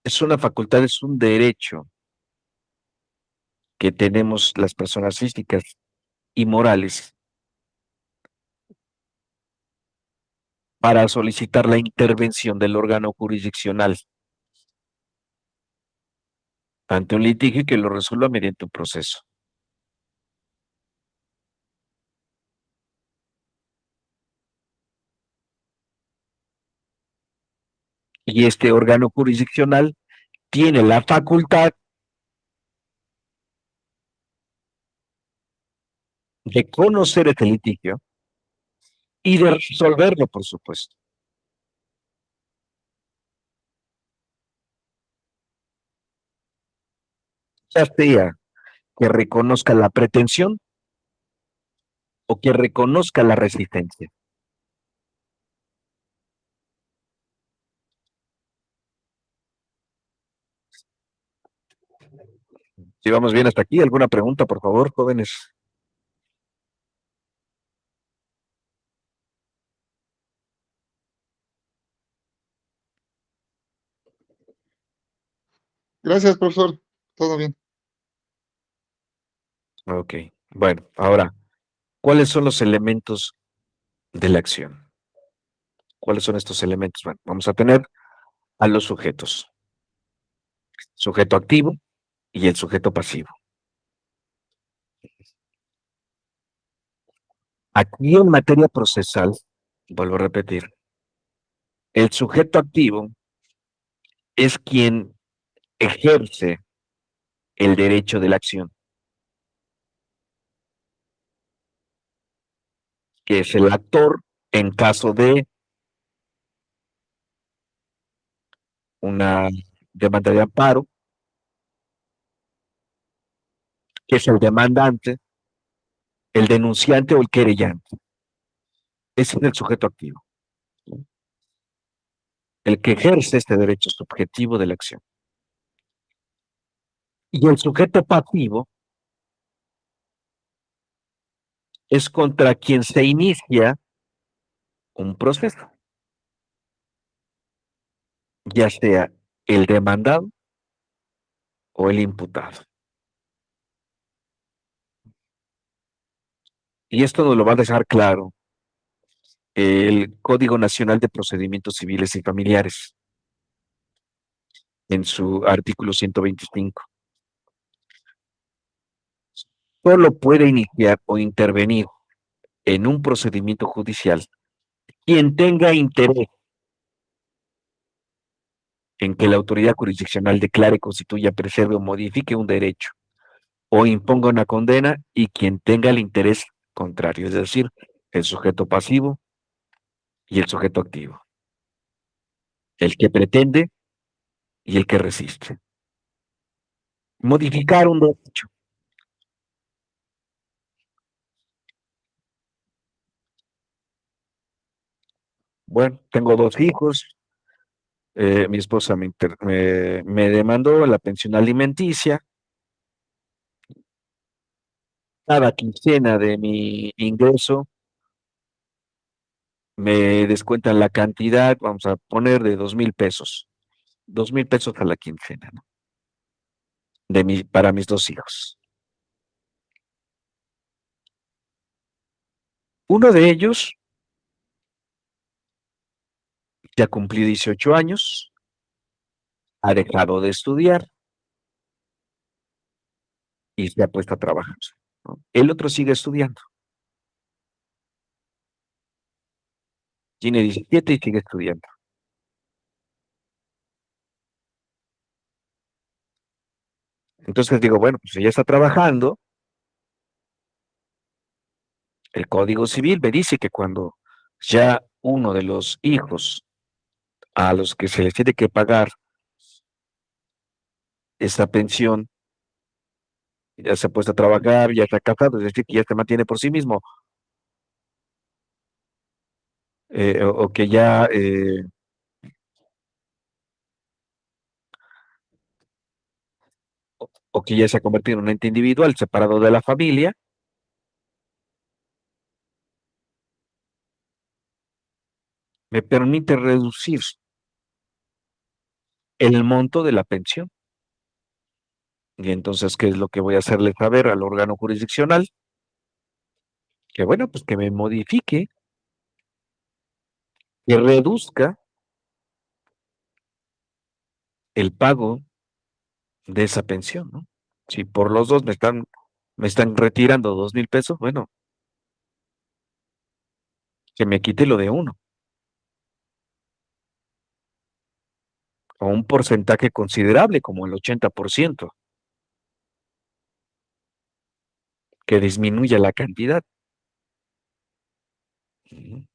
es una facultad, es un derecho que tenemos las personas físicas y morales para solicitar la intervención del órgano jurisdiccional ante un litigio y que lo resuelva mediante un proceso. Y este órgano jurisdiccional tiene la facultad de conocer este litigio y de resolverlo, por supuesto. Ya sea que reconozca la pretensión o que reconozca la resistencia. Si vamos bien hasta aquí, ¿alguna pregunta, por favor, jóvenes? Gracias, profesor. Todo bien. Ok, bueno, ahora, ¿cuáles son los elementos de la acción? ¿Cuáles son estos elementos? Bueno, vamos a tener a los sujetos, sujeto activo y el sujeto pasivo. Aquí en materia procesal, vuelvo a repetir, el sujeto activo es quien ejerce el derecho de la acción, que es el actor en caso de una demanda de amparo, que es el demandante, el denunciante o el querellante. Ese es el sujeto activo, el que ejerce este derecho subjetivo de la acción. Y el sujeto pasivo es contra quien se inicia un proceso, ya sea el demandado o el imputado. Y esto nos lo va a dejar claro el Código Nacional de Procedimientos Civiles y Familiares en su artículo 125. Solo puede iniciar o intervenir en un procedimiento judicial quien tenga interés en que la autoridad jurisdiccional declare, constituya, preserve o modifique un derecho o imponga una condena y quien tenga el interés contrario, es decir, el sujeto pasivo y el sujeto activo, el que pretende y el que resiste. Modificar un derecho. Bueno, tengo dos hijos, mi esposa me demandó la pensión alimenticia, cada quincena de mi ingreso me descuentan la cantidad, vamos a poner de 2,000 pesos, 2,000 pesos a la quincena, ¿no? Para mis dos hijos. Uno de ellos ya cumplió 18 años, ha dejado de estudiar y se ha puesto a trabajar, ¿no? El otro sigue estudiando, tiene 17 y sigue estudiando. Entonces digo, bueno, pues si ella está trabajando, el Código Civil me dice que cuando ya uno de los hijos a los que se les tiene que pagar esa pensión ya se ha puesto a trabajar, ya está casado, es decir, que ya se mantiene por sí mismo, o que ya, o que ya se ha convertido en un ente individual separado de la familia, me permite reducir el monto de la pensión. Y entonces, ¿qué es lo que voy a hacerle saber al órgano jurisdiccional? Que bueno, pues que me modifique, que reduzca el pago de esa pensión, ¿no? Si por los dos me están retirando 2,000 pesos, bueno, que me quite lo de uno, o un porcentaje considerable, como el 80%, que disminuya la cantidad. Ujú.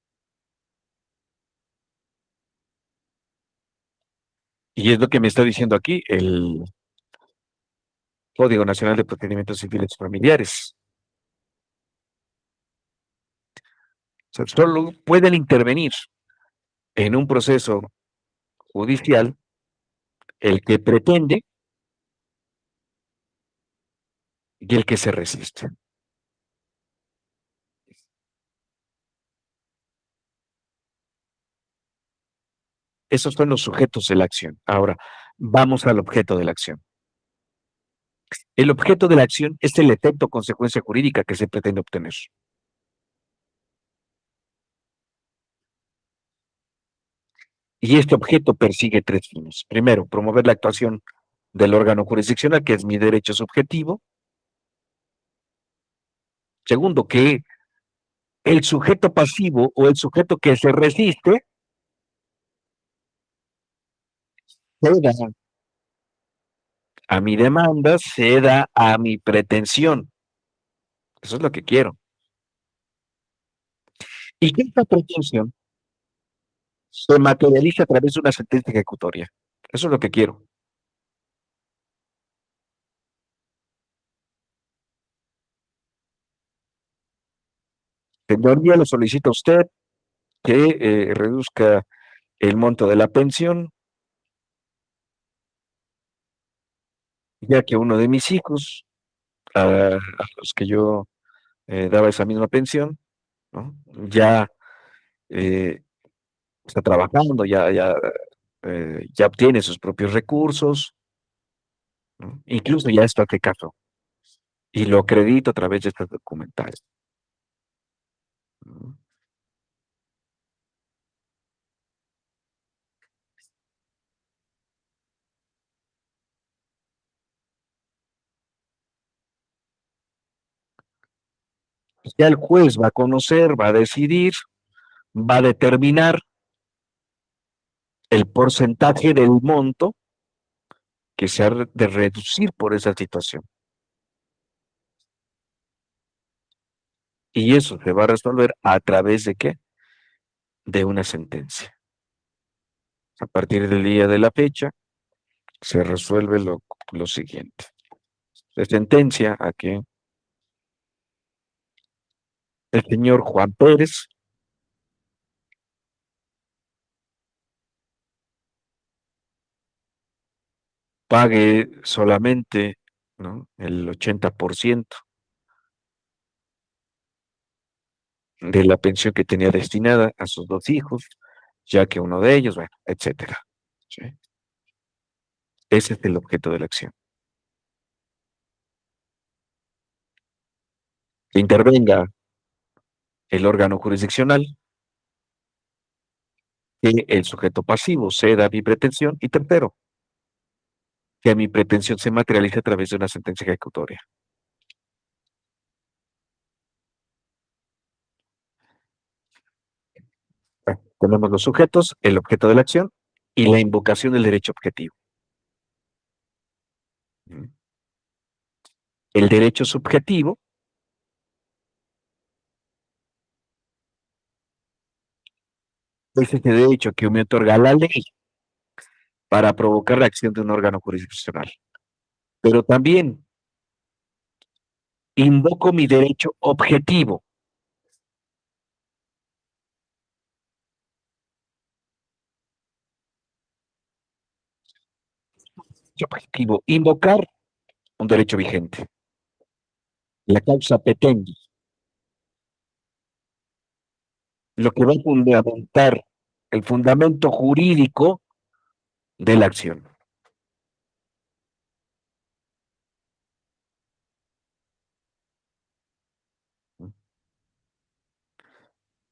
Y es lo que me está diciendo aquí el Código Nacional de Procedimientos Civiles Familiares. O sea, solo pueden intervenir en un proceso judicial el que pretende y el que se resiste. Esos son los sujetos de la acción. Ahora, vamos al objeto de la acción. El objeto de la acción es el efecto o consecuencia jurídica que se pretende obtener. Y este objeto persigue tres fines. Primero, promover la actuación del órgano jurisdiccional, que es mi derecho subjetivo. Segundo, que el sujeto pasivo o el sujeto que se resiste ceda a mi demanda, ceda a mi pretensión. Eso es lo que quiero. Y que esta pretensión se materializa a través de una sentencia ejecutoria. Eso es lo que quiero. Señoría, le solicito a usted que reduzca el monto de la pensión, ya que uno de mis hijos, a los que yo daba esa misma pensión, ¿no? Ya eh, está trabajando, ya obtiene sus propios recursos, ¿no? Incluso ya está de caso, y lo acredito a través de estas documentales, ¿no? Ya el juez va a conocer, va a decidir, va a determinar el porcentaje del monto que se ha de reducir por esa situación. Y eso se va a resolver a través de qué? De una sentencia. A partir del día de la fecha, se resuelve lo siguiente. Se sentencia a que el señor Juan Pérez pague solamente, ¿no?, el 80% de la pensión que tenía destinada a sus dos hijos, ya que uno de ellos, bueno, etcétera. ¿Sí? Ese es el objeto de la acción. Que intervenga el órgano jurisdiccional, que el sujeto pasivo ceda a mi pretensión y tercero, que mi pretensión se materialice a través de una sentencia ejecutoria. Bueno, tenemos los sujetos, el objeto de la acción y la invocación del derecho objetivo. ¿Mm? el derecho subjetivo, es ese derecho que me otorga la ley para provocar la acción de un órgano jurisdiccional. Pero también invoco mi derecho objetivo. Objetivo, invocar un derecho vigente. La causa petendi, lo que va a fundamentar el fundamento jurídico de la acción.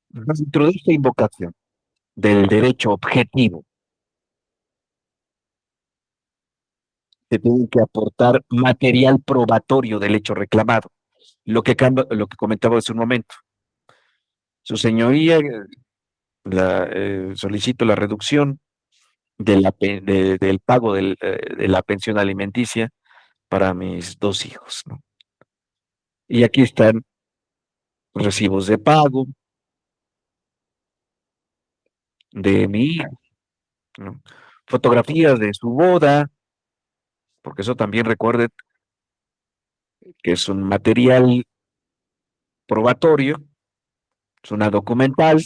Dentro de esta invocación del derecho objetivo, se tiene que aportar material probatorio del hecho reclamado. Lo que comentaba hace un momento. Su señoría, solicito la reducción del pago de la pensión alimenticia para mis dos hijos, ¿no? Y aquí están recibos de pago de mi hijo, ¿no? Fotografías de su boda, porque eso también recuerde que es un material probatorio, es una documental,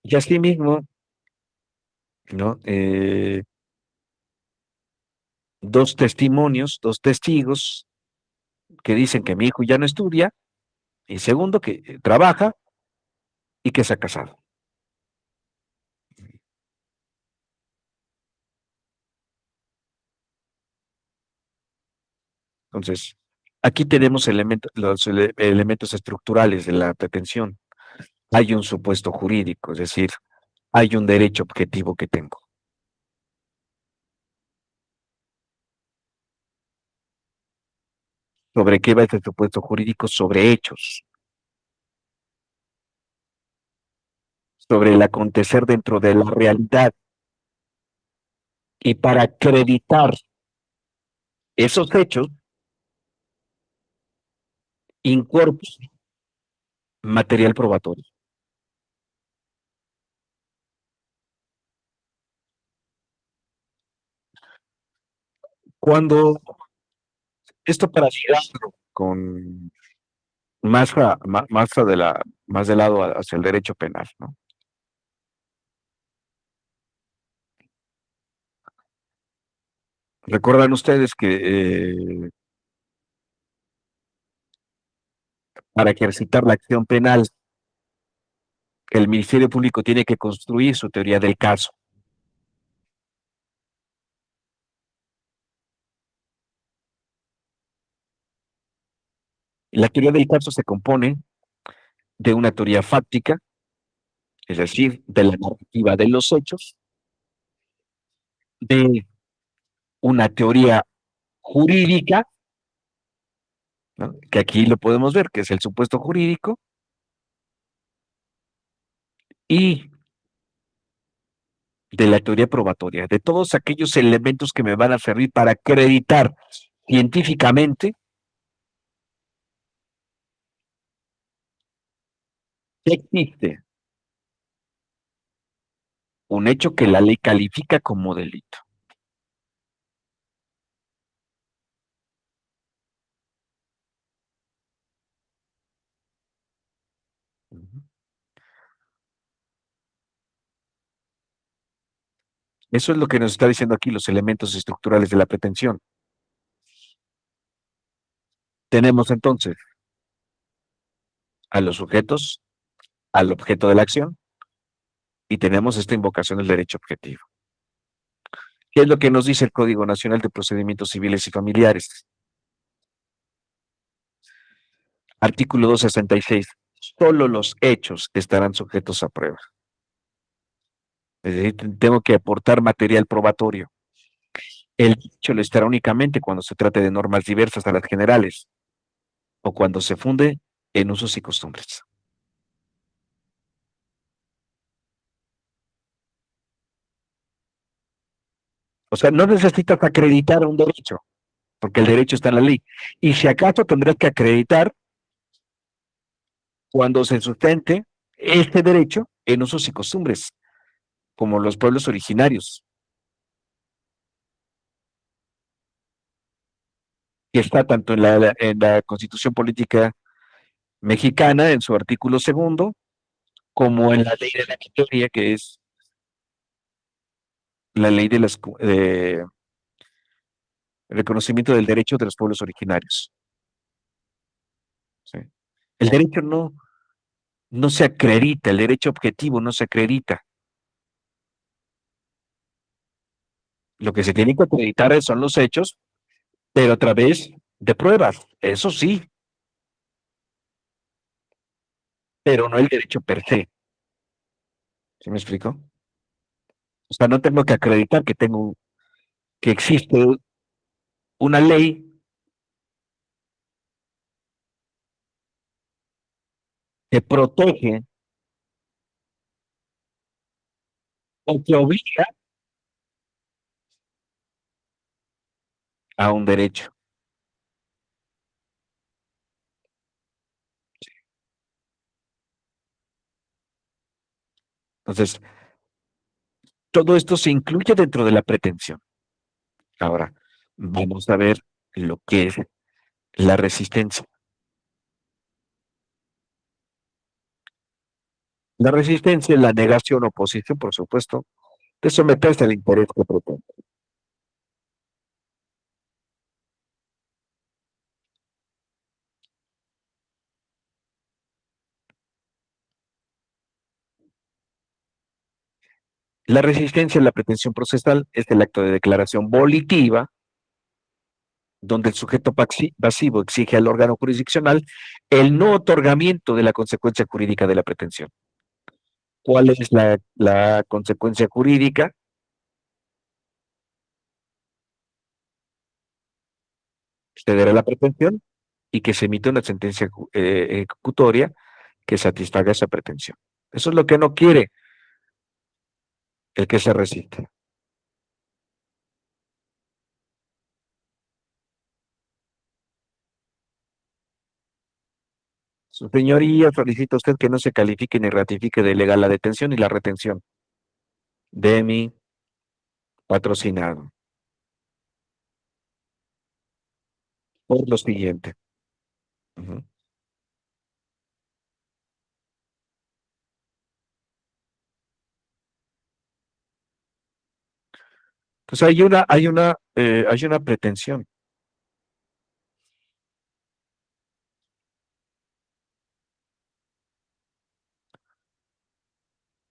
y así mismo, ¿no? Dos testimonios, dos testigos que dicen que mi hijo ya no estudia, y segundo, que trabaja y que se ha casado. Entonces, aquí tenemos elementos estructurales de la pretensión. Hay un supuesto jurídico, es decir, hay un derecho objetivo que tengo. ¿Sobre qué va este supuesto jurídico? Sobre hechos, sobre el acontecer dentro de la realidad. Y para acreditar esos hechos, incorporo material probatorio. Cuando esto para ligarlo con más del lado hacia el derecho penal, ¿no? Recuerdan ustedes que para ejercitar la acción penal, el Ministerio Público tiene que construir su teoría del caso. La teoría del caso se compone de una teoría fáctica, es decir, de la narrativa de los hechos, de una teoría jurídica, ¿no? Que aquí lo podemos ver, que es el supuesto jurídico, y de la teoría probatoria, de todos aquellos elementos que me van a servir para acreditar científicamente que existe un hecho que la ley califica como delito. Eso es lo que nos está diciendo aquí los elementos estructurales de la pretensión. Tenemos entonces a los sujetos, al objeto de la acción, y tenemos esta invocación del derecho objetivo. ¿Qué es lo que nos dice el Código Nacional de Procedimientos Civiles y Familiares? Artículo 266. Solo los hechos estarán sujetos a prueba. Es decir, tengo que aportar material probatorio. El hecho lo estará únicamente cuando se trate de normas diversas a las generales o cuando se funde en usos y costumbres. O sea, no necesitas acreditar un derecho, porque el derecho está en la ley. Y si acaso tendrás que acreditar cuando se sustente este derecho en usos y costumbres, como los pueblos originarios, que está tanto en la Constitución Política Mexicana, en su artículo segundo, como en la ley de la minoría, que es la ley de reconocimiento del derecho de los pueblos originarios. ¿Sí? El derecho no se acredita, el derecho objetivo no se acredita. Lo que se tiene que acreditar son los hechos, pero a través de pruebas, eso sí, pero no el derecho per se. ¿Sí me explico? O sea, no tengo que acreditar que existe una ley que protege o que obliga a un derecho. Entonces, todo esto se incluye dentro de la pretensión. Ahora, vamos a ver lo que es la resistencia. La resistencia es la negación o oposición, por supuesto, de someterse al interés que pretende. La resistencia a la pretensión procesal es el acto de declaración volitiva donde el sujeto pasivo exige al órgano jurisdiccional el no otorgamiento de la consecuencia jurídica de la pretensión. ¿Cuál es la consecuencia jurídica? Ceder a la pretensión y que se emite una sentencia ejecutoria que satisfaga esa pretensión. Eso es lo que no quiere el que se resiste. Su señoría solicita a usted que no se califique ni ratifique de legal la detención y la retención de mi patrocinado. Por lo siguiente. Ujú. Pues hay una pretensión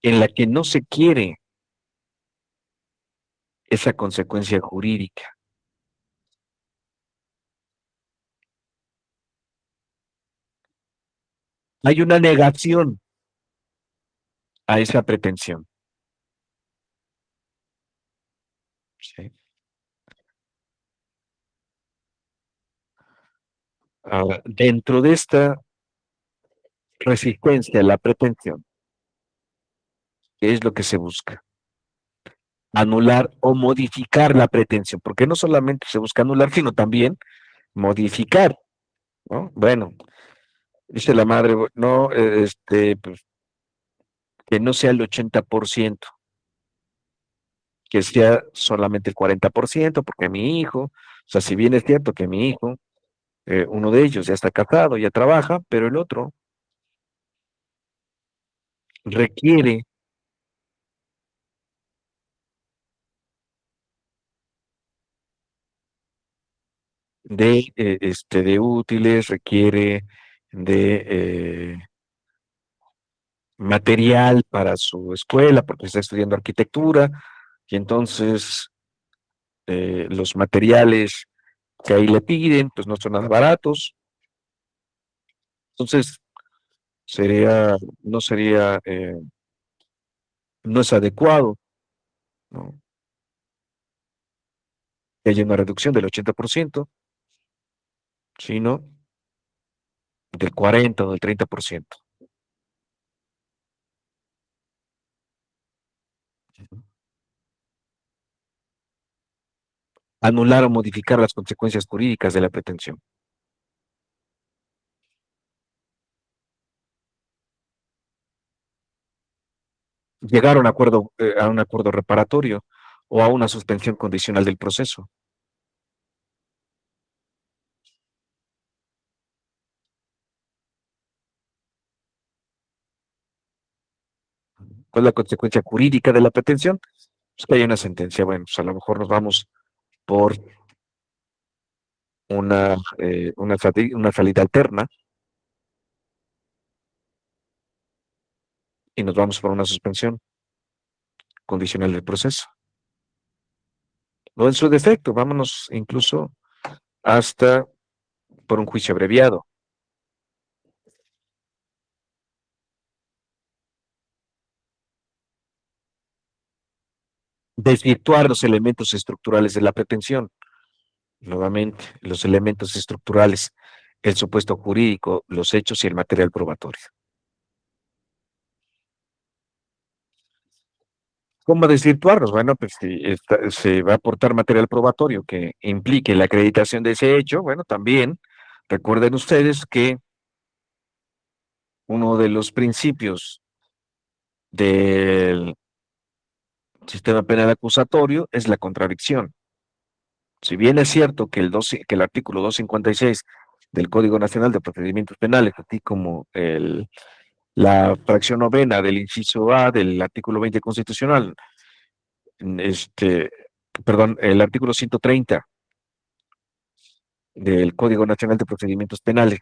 en la que no se quiere esa consecuencia jurídica. Hay una negación a esa pretensión. ¿Sí? Ahora, dentro de esta resistencia a la pretensión, ¿qué es lo que se busca? Anular o modificar la pretensión, porque no solamente se busca anular, sino también modificar, ¿no? Bueno, dice la madre, no, pues, que no sea el 80%, que sea solamente el 40%, porque mi hijo, o sea, si bien es cierto que mi hijo, uno de ellos ya está casado, ya trabaja, pero el otro requiere de útiles, requiere de material para su escuela, porque está estudiando arquitectura, y entonces los materiales que ahí le piden, pues no son nada baratos, entonces sería, no sería, no es adecuado, ¿no? Que haya una reducción del 80%, sino del 40 o del 30%. anular o modificar las consecuencias jurídicas de la pretensión. Llegar a un acuerdo reparatorio o a una suspensión condicional del proceso. ¿Cuál es la consecuencia jurídica de la pretensión? Pues que hay una sentencia. Bueno, pues a lo mejor nos vamos por una salida alterna y nos vamos por una suspensión condicional del proceso. O en su defecto, vámonos incluso hasta por un juicio abreviado. Desvirtuar los elementos estructurales de la pretensión. Nuevamente, los elementos estructurales, el supuesto jurídico, los hechos y el material probatorio. ¿Cómo desvirtuarlos? Bueno, pues si se va a aportar material probatorio que implique la acreditación de ese hecho, bueno, también recuerden ustedes que uno de los principios del sistema penal acusatorio es la contradicción. Si bien es cierto que que el artículo 256 del Código Nacional de Procedimientos Penales, así como la fracción novena del inciso A del artículo 20 constitucional, este, perdón, el artículo 130 del Código Nacional de Procedimientos Penales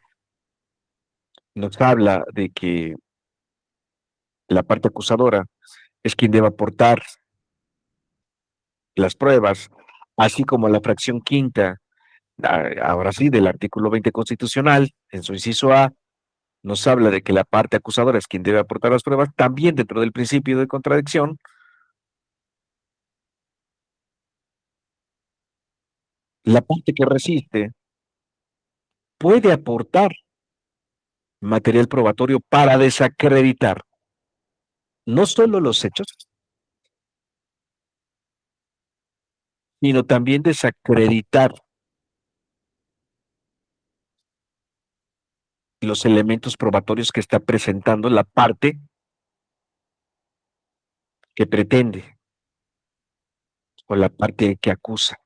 nos habla de que la parte acusadora es quien debe aportar las pruebas, así como la fracción quinta, ahora sí, del artículo 20 constitucional, en su inciso A, nos habla de que la parte acusadora es quien debe aportar las pruebas, también dentro del principio de contradicción, la parte que resiste puede aportar material probatorio para desacreditar no solo los hechos, sino también desacreditar los elementos probatorios que está presentando la parte que pretende o la parte que acusa.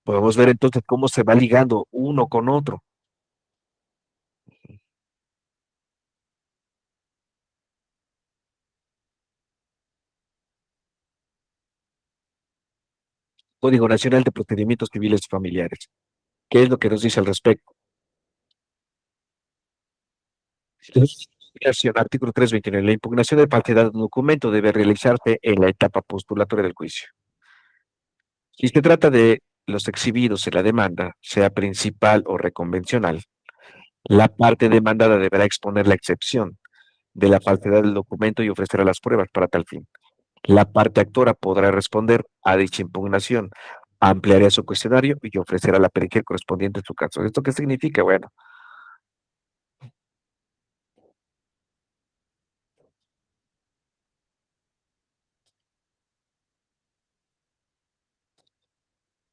Podemos ver entonces cómo se va ligando uno con otro. Código Nacional de Procedimientos Civiles y Familiares. ¿Qué es lo que nos dice al respecto? Artículo 329. La impugnación de falsedad de un documento debe realizarse en la etapa postulatoria del juicio. Si se trata de los exhibidos en la demanda, sea principal o reconvencional, la parte demandada deberá exponer la excepción de la falsedad del documento y ofrecerá las pruebas para tal fin. La parte actora podrá responder a dicha impugnación, ampliará su cuestionario y ofrecerá la pericia correspondiente en su caso. ¿Esto qué significa? Bueno,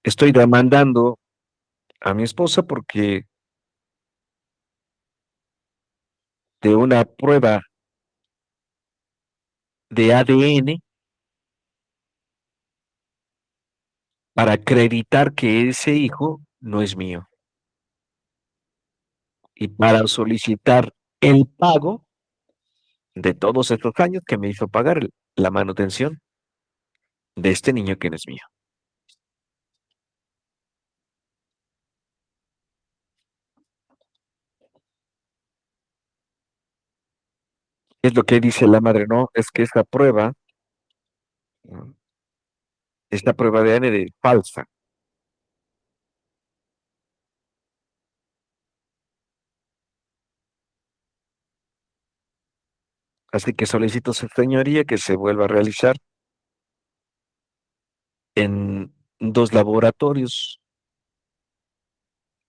estoy demandando a mi esposa porque de una prueba de ADN para acreditar que ese hijo no es mío y para solicitar el pago de todos estos años que me hizo pagar la manutención de este niño que no es mío. Es lo que dice la madre, no, es que ¿no? Esta prueba de ADN es falsa. Así que solicito su señoría que se vuelva a realizar en dos laboratorios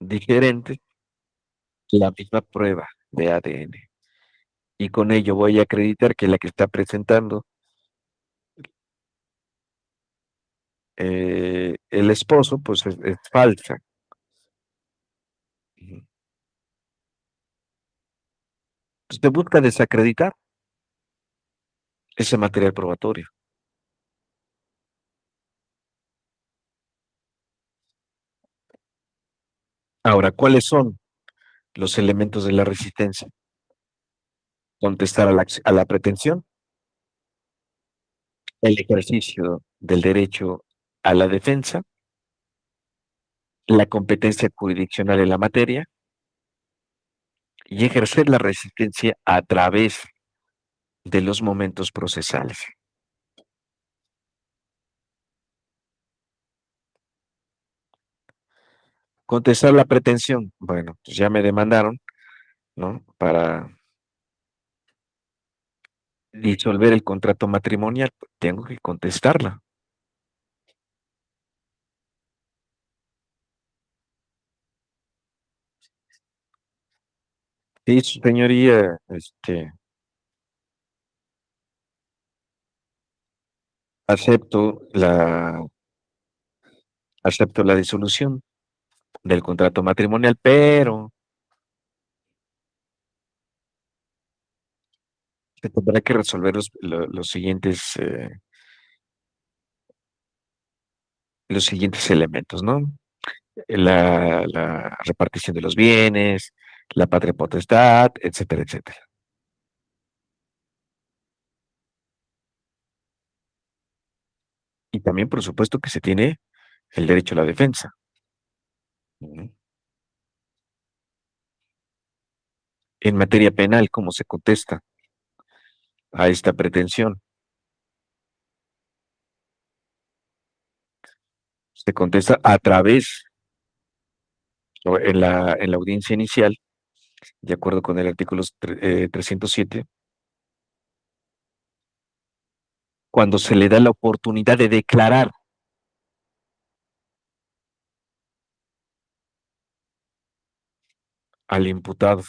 diferentes la misma prueba de ADN. Y con ello voy a acreditar que la que está presentando el esposo, pues es falsa. Ujú. Pues te busca desacreditar ese material probatorio. Ahora, ¿cuáles son los elementos de la resistencia? Contestar a la pretensión, el ejercicio del derecho a la defensa, la competencia jurisdiccional en la materia y ejercer la resistencia a través de los momentos procesales. Contestar la pretensión, bueno, pues ya me demandaron, ¿no? Para disolver el contrato matrimonial, tengo que contestarla. Sí, su señoría, acepto acepto la disolución del contrato matrimonial, pero se tendrá que resolver los siguientes elementos, ¿no? La repartición de los bienes, la patria potestad, etcétera, etcétera. Y también, por supuesto, que se tiene el derecho a la defensa. Ujú. En materia penal, ¿cómo se contesta a esta pretensión? Se contesta a través, o en la audiencia inicial, de acuerdo con el artículo 307, cuando se le da la oportunidad de declarar al imputado.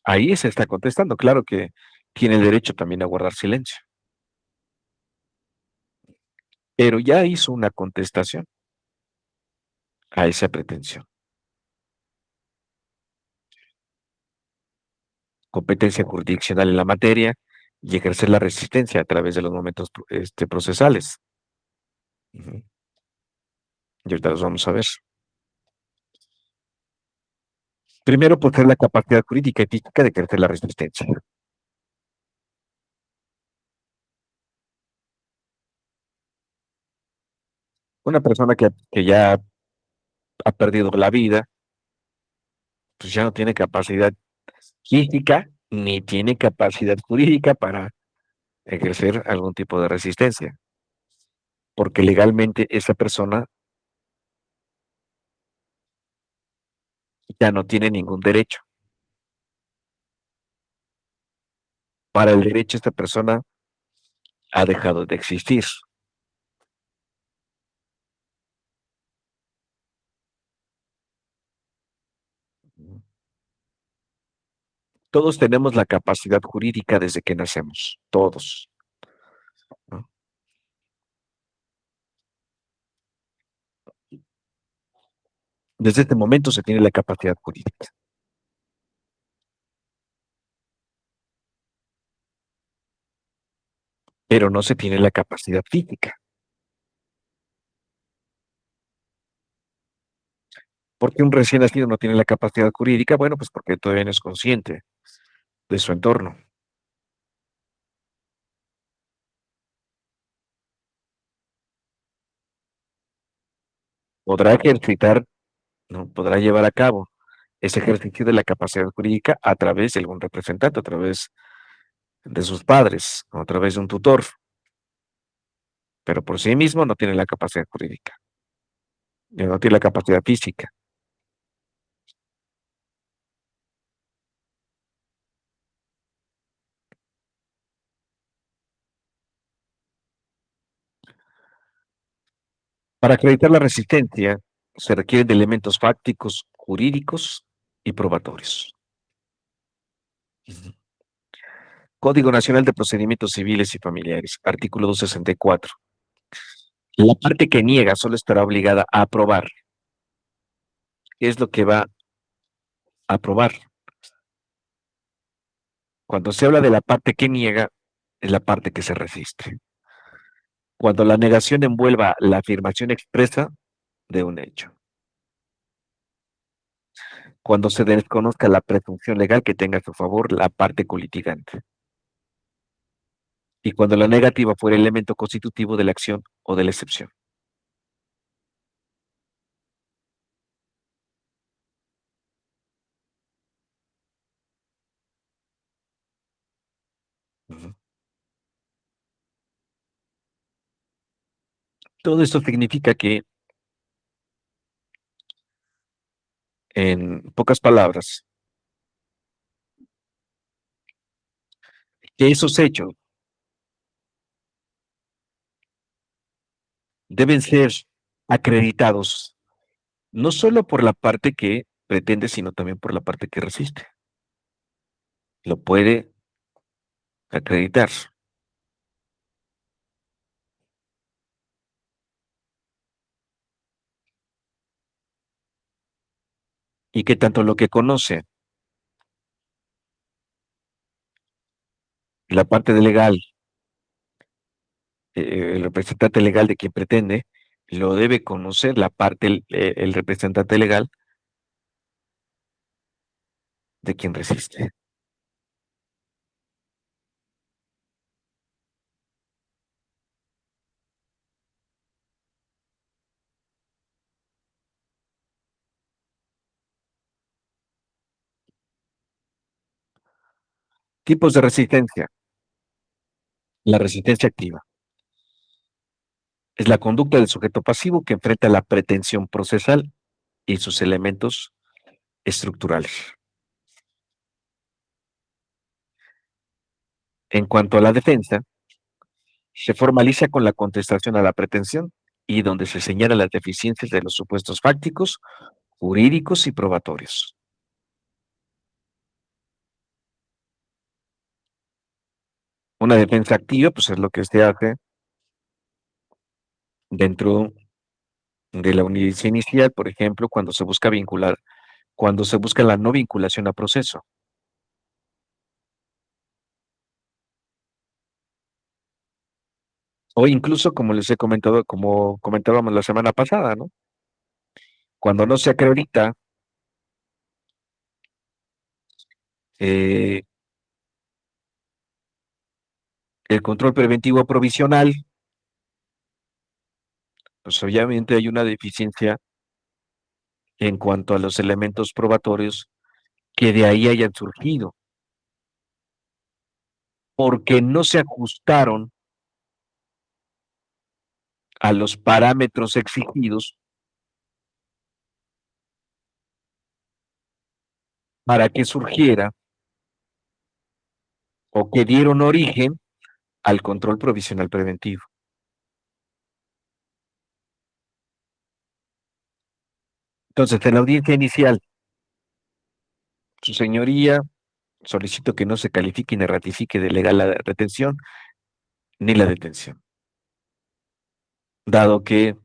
Ahí se está contestando, claro que tiene el derecho también a guardar silencio, pero ya hizo una contestación a esa pretensión. Competencia jurisdiccional en la materia y ejercer la resistencia a través de los momentos procesales. Ujú. Y ahorita los vamos a ver. Primero, posee la capacidad jurídica y física de ejercer la resistencia. Una persona que ya ha perdido la vida, pues ya no tiene capacidad física ni tiene capacidad jurídica para ejercer algún tipo de resistencia, porque legalmente esa persona ya no tiene ningún derecho. Para el derecho, esta persona ha dejado de existir. Todos tenemos la capacidad jurídica desde que nacemos, todos, ¿no? Desde este momento se tiene la capacidad jurídica, pero no se tiene la capacidad física. ¿Por qué un recién nacido no tiene la capacidad jurídica? Bueno, pues porque todavía no es consciente de su entorno. Podrá ejercitar, ¿no? Podrá llevar a cabo ese ejercicio de la capacidad jurídica a través de algún representante, a través de sus padres, o a través de un tutor, pero por sí mismo no tiene la capacidad jurídica, no tiene la capacidad física. Para acreditar la resistencia se requieren de elementos fácticos, jurídicos y probatorios. Ujú. Código Nacional de Procedimientos Civiles y Familiares, artículo 264. La parte que niega solo estará obligada a aprobar. ¿Qué es lo que va a aprobar? Cuando se habla de la parte que niega, es la parte que se resiste. Cuando la negación envuelva la afirmación expresa de un hecho. Cuando se desconozca la presunción legal que tenga a su favor la parte colitigante. Y cuando la negativa fuera elemento constitutivo de la acción o de la excepción. Ujú. Todo esto significa que, en pocas palabras, que esos hechos deben ser acreditados no solo por la parte que pretende, sino también por la parte que resiste. Lo puede acreditar. Y que tanto lo que conoce la parte de legal, el representante legal de quien pretende, lo debe conocer la parte, el representante legal de quien resiste. Tipos de resistencia. La resistencia activa es la conducta del sujeto pasivo que enfrenta la pretensión procesal y sus elementos estructurales. En cuanto a la defensa, se formaliza con la contestación a la pretensión y donde se señalan las deficiencias de los supuestos fácticos, jurídicos y probatorios. Una defensa activa, pues es lo que se hace dentro de la audiencia inicial, por ejemplo, cuando se busca vincular, cuando se busca la no vinculación a proceso, o incluso, como les he comentado, como comentábamos la semana pasada, ¿no? Cuando no se acredita eh, el control preventivo provisional, pues obviamente hay una deficiencia en cuanto a los elementos probatorios que de ahí hayan surgido, porque no se ajustaron a los parámetros exigidos para que surgiera o que dieron origen al control provisional preventivo. Entonces, en la audiencia inicial, su señoría, solicito que no se califique ni ratifique de legal la retención ni la detención, dado que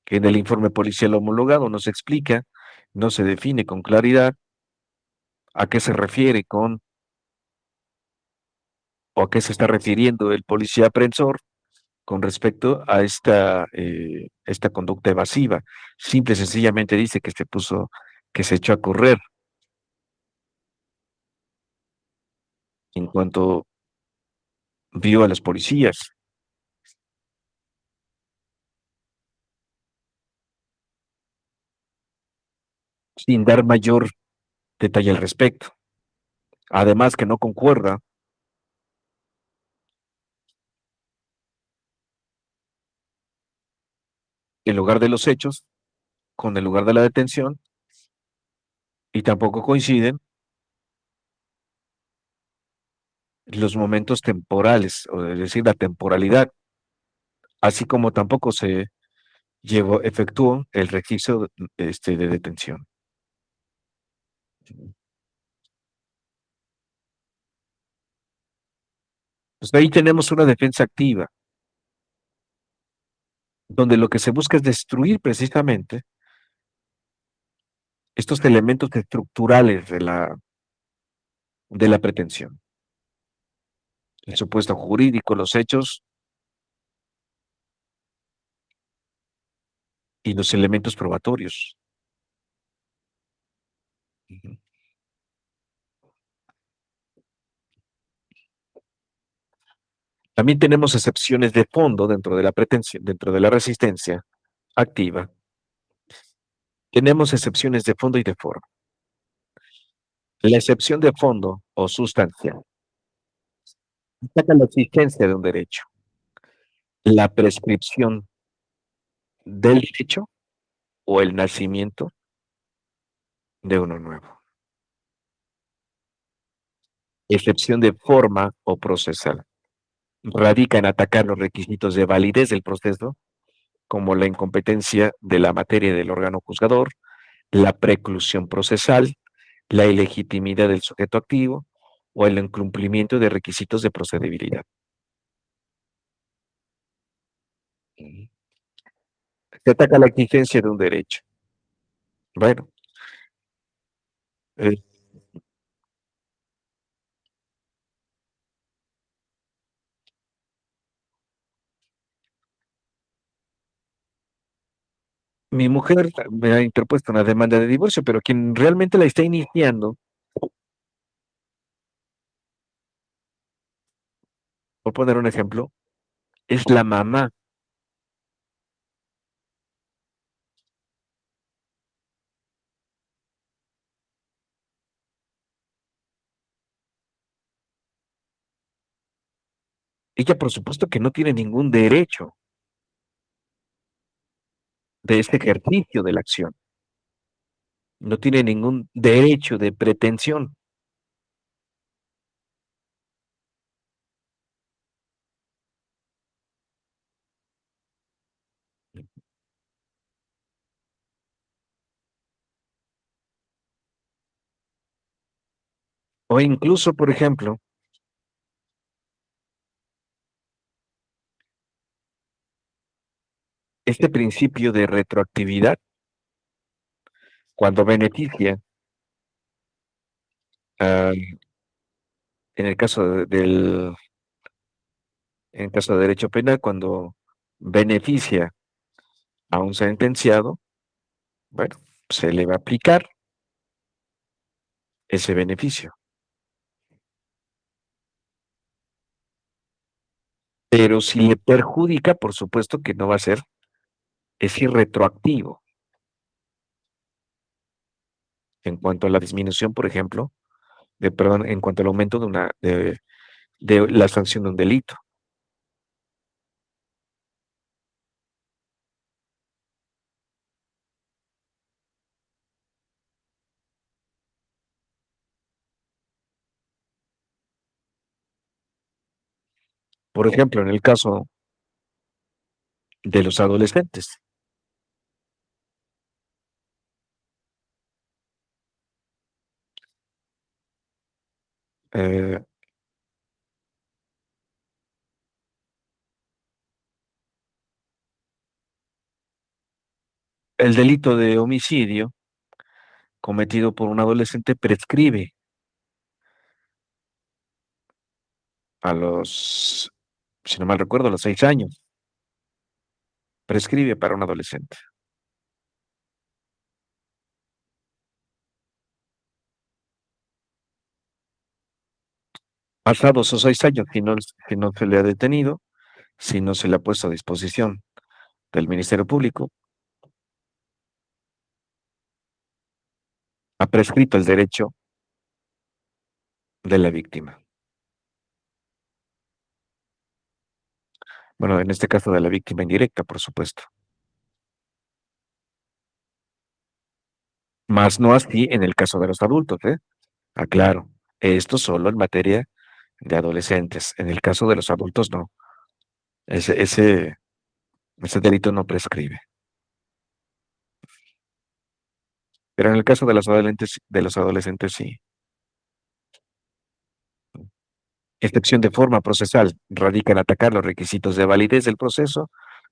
en el informe policial homologado no se explica, no se define con claridad a qué se refiere con o a qué se está refiriendo el policía aprensor con respecto a esta conducta evasiva. Simple y sencillamente dice que se puso, que se echó a correr en cuanto vio a los policías, sin dar mayor detalle al respecto. Además que no concuerda el lugar de los hechos con el lugar de la detención y tampoco coinciden los momentos temporales, o es decir, la temporalidad, así como tampoco se efectuó el registro de detención. Pues ahí tenemos una defensa activa. donde lo que se busca es destruir precisamente estos elementos estructurales de la pretensión. El supuesto jurídico, los hechos y los elementos probatorios. Ujú. También tenemos excepciones de fondo dentro de la pretensión, dentro de la resistencia activa. Tenemos excepciones de fondo y de forma. La excepción de fondo o sustancial destaca la existencia de un derecho, la prescripción del derecho o el nacimiento de uno nuevo. Excepción de forma o procesal. Radica en atacar los requisitos de validez del proceso, como la incompetencia de la materia del órgano juzgador, la preclusión procesal, la ilegitimidad del sujeto activo o el incumplimiento de requisitos de procedibilidad. Se ataca la exigencia de un derecho. Bueno, eh, mi mujer me ha interpuesto una demanda de divorcio, pero quien realmente la está iniciando, por poner un ejemplo, es la mamá. Ella, por supuesto, que no tiene ningún derecho de este ejercicio de la acción, no tiene ningún derecho de pretensión. O incluso, por ejemplo, este principio de retroactividad, cuando beneficia, ah, en el caso en el caso de derecho penal, cuando beneficia a un sentenciado, bueno, se le va a aplicar ese beneficio. Pero si le perjudica, por supuesto que no va a ser, es irretroactivo. En cuanto a la disminución, por ejemplo, perdón, en cuanto al aumento de la sanción de un delito. Por ejemplo, en el caso de los adolescentes, eh, el delito de homicidio cometido por un adolescente prescribe a los, si no mal recuerdo, a los 6 años. Prescribe para un adolescente. Pasados esos 6 años, si no se le ha detenido, si no se le ha puesto a disposición del Ministerio Público, ha prescrito el derecho de la víctima. Bueno, en este caso de la víctima indirecta, por supuesto. Más no así en el caso de los adultos, ¿eh? Aclaro, esto solo en materia de adolescentes. En el caso de los adultos, no. Ese, ese, ese delito no prescribe. Pero en el caso de los adolescentes sí. Excepción de forma procesal radica en atacar los requisitos de validez del proceso,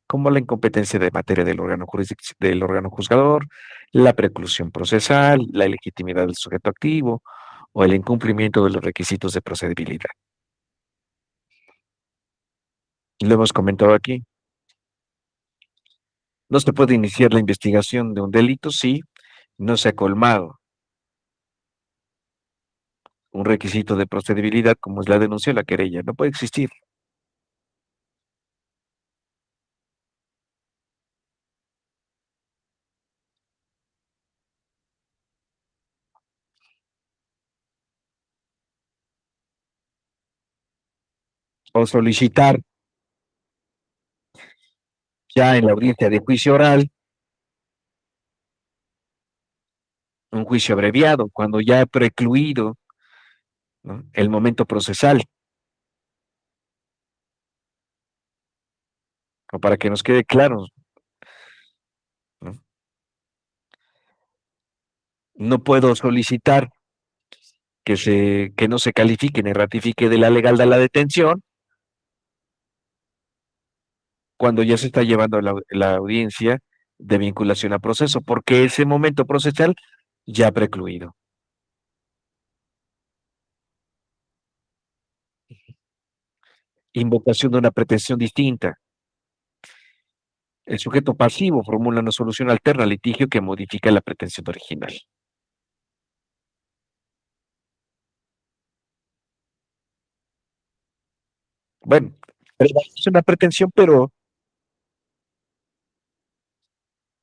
como la incompetencia de materia del órgano juzgador, la preclusión procesal, la ilegitimidad del sujeto activo o el incumplimiento de los requisitos de procedibilidad. Lo hemos comentado aquí. No se puede iniciar la investigación de un delito si no se ha colmado un requisito de procedibilidad como es la denuncia o la querella. No puede existir. O solicitar ya en la audiencia de juicio oral un juicio abreviado, cuando ya ha precluido, ¿no?, el momento procesal, o para que nos quede claro, ¿no? No puedo solicitar que no se califique ni ratifique de la legal de la detención cuando ya se está llevando la audiencia de vinculación a proceso, porque ese momento procesal ya ha precluido. Invocación de una pretensión distinta. El sujeto pasivo formula una solución alterna al litigio que modifica la pretensión original. Bueno, es una pretensión, pero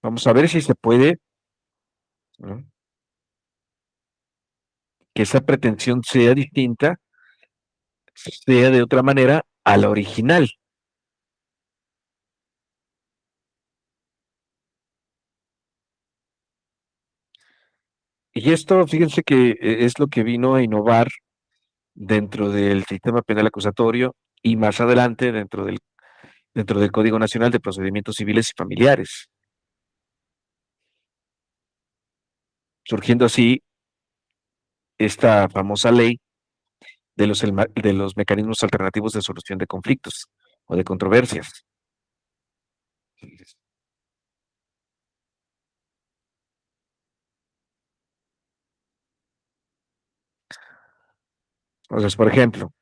vamos a ver si se puede, ¿no?, que esa pretensión sea distinta, sea de otra manera a la original. Y esto, fíjense que es lo que vino a innovar dentro del sistema penal acusatorio y más adelante dentro del Código Nacional de Procedimientos Civiles y Familiares, surgiendo así esta famosa ley de los mecanismos alternativos de solución de conflictos o de controversias. Entonces, por ejemplo,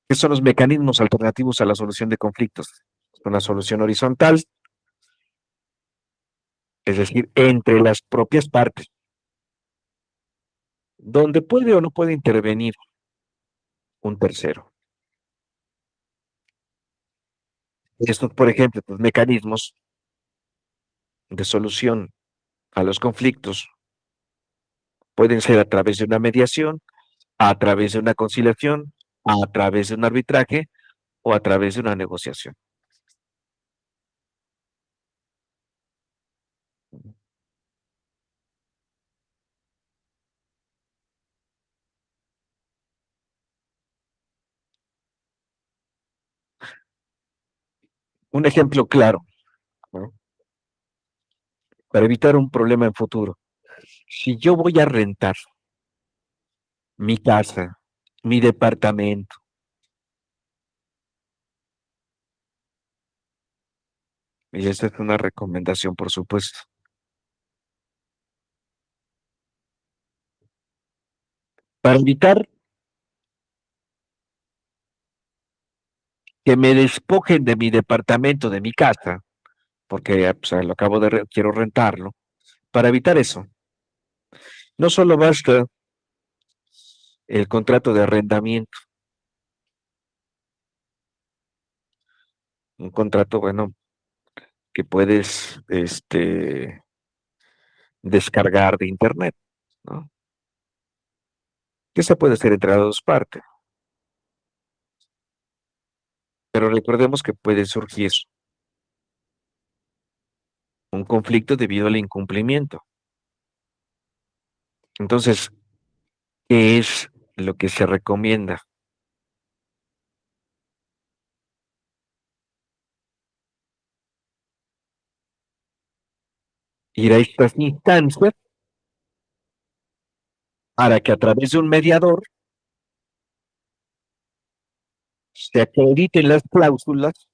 ¿qué son los mecanismos alternativos a la solución de conflictos? Una solución horizontal, es decir, entre las propias partes, donde puede o no puede intervenir un tercero. Estos, por ejemplo, los mecanismos de solución a los conflictos pueden ser a través de una mediación, a través de una conciliación, a través de un arbitraje o a través de una negociación. Un ejemplo claro, ¿no?, para evitar un problema en futuro. Si yo voy a rentar mi casa, mi departamento, y esta es una recomendación, por supuesto, para evitar que me despojen de mi departamento, de mi casa, porque pues, lo acabo quiero rentarlo, para evitar eso, no solo basta el contrato de arrendamiento, un contrato, bueno, que puedes descargar de internet, ¿no? Que se puede hacer entre las dos partes, pero recordemos que puede surgir un conflicto debido al incumplimiento. Entonces, ¿qué es lo que se recomienda? Ir a estas instancias para que a través de un mediador se acrediten las cláusulas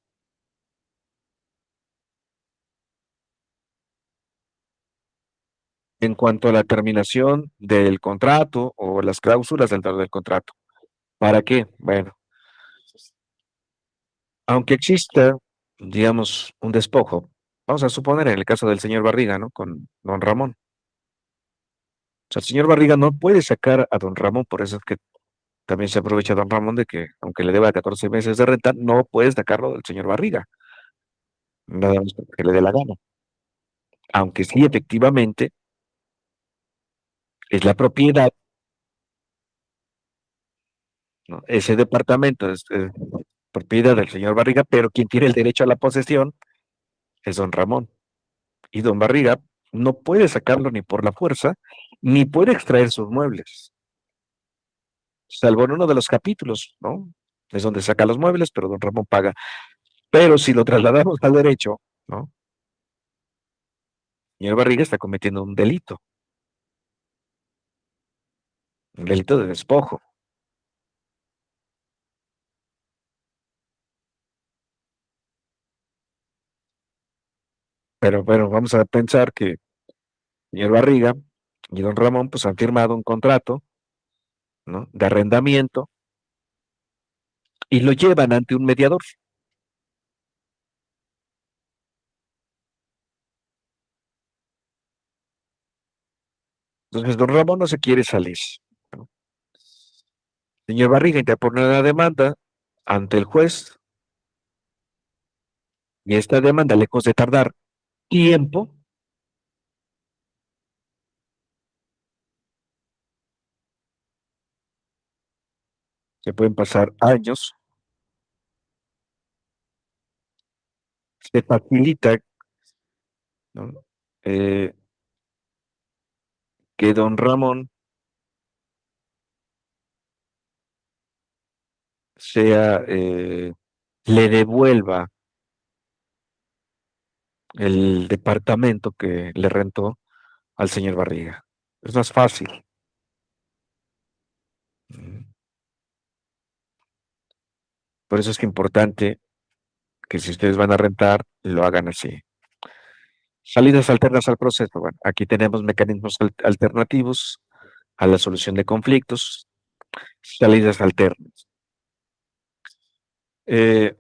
en cuanto a la terminación del contrato o las cláusulas dentro del contrato. ¿Para qué? Bueno, aunque exista, digamos, un despojo, vamos a suponer en el caso del señor Barriga, ¿no? Con don Ramón. O sea, el señor Barriga no puede sacar a don Ramón, por eso es que también se aprovecha don Ramón de que, aunque le deba 14 meses de renta, no puede sacarlo del señor Barriga, nada más porque le dé la gana. Aunque sí, efectivamente, es la propiedad, ¿no? Ese departamento es propiedad del señor Barriga, pero quien tiene el derecho a la posesión es don Ramón. Y don Barriga no puede sacarlo ni por la fuerza, ni puede extraer sus muebles, salvo en uno de los capítulos, ¿no? Es donde saca los muebles, pero don Ramón paga. Pero si lo trasladamos al derecho, ¿no? Señor Barriga está cometiendo un delito de despojo. Pero bueno, vamos a pensar que señor Barriga y don Ramón pues han firmado un contrato, ¿no? De arrendamiento y lo llevan ante un mediador. Entonces don Ramón no se quiere salir, ¿no? Señor Barriga interpone una demanda ante el juez y esta demanda, lejos de tardar tiempo, se pueden pasar años, se facilita, ¿no? Eh, que don Ramón sea, le devuelva el departamento que le rentó al señor Barriga. Es más fácil. Mm. Por eso es que importante que si ustedes van a rentar, lo hagan así. Salidas alternas al proceso. Bueno, aquí tenemos mecanismos alternativos a la solución de conflictos. Salidas alternas. Eh,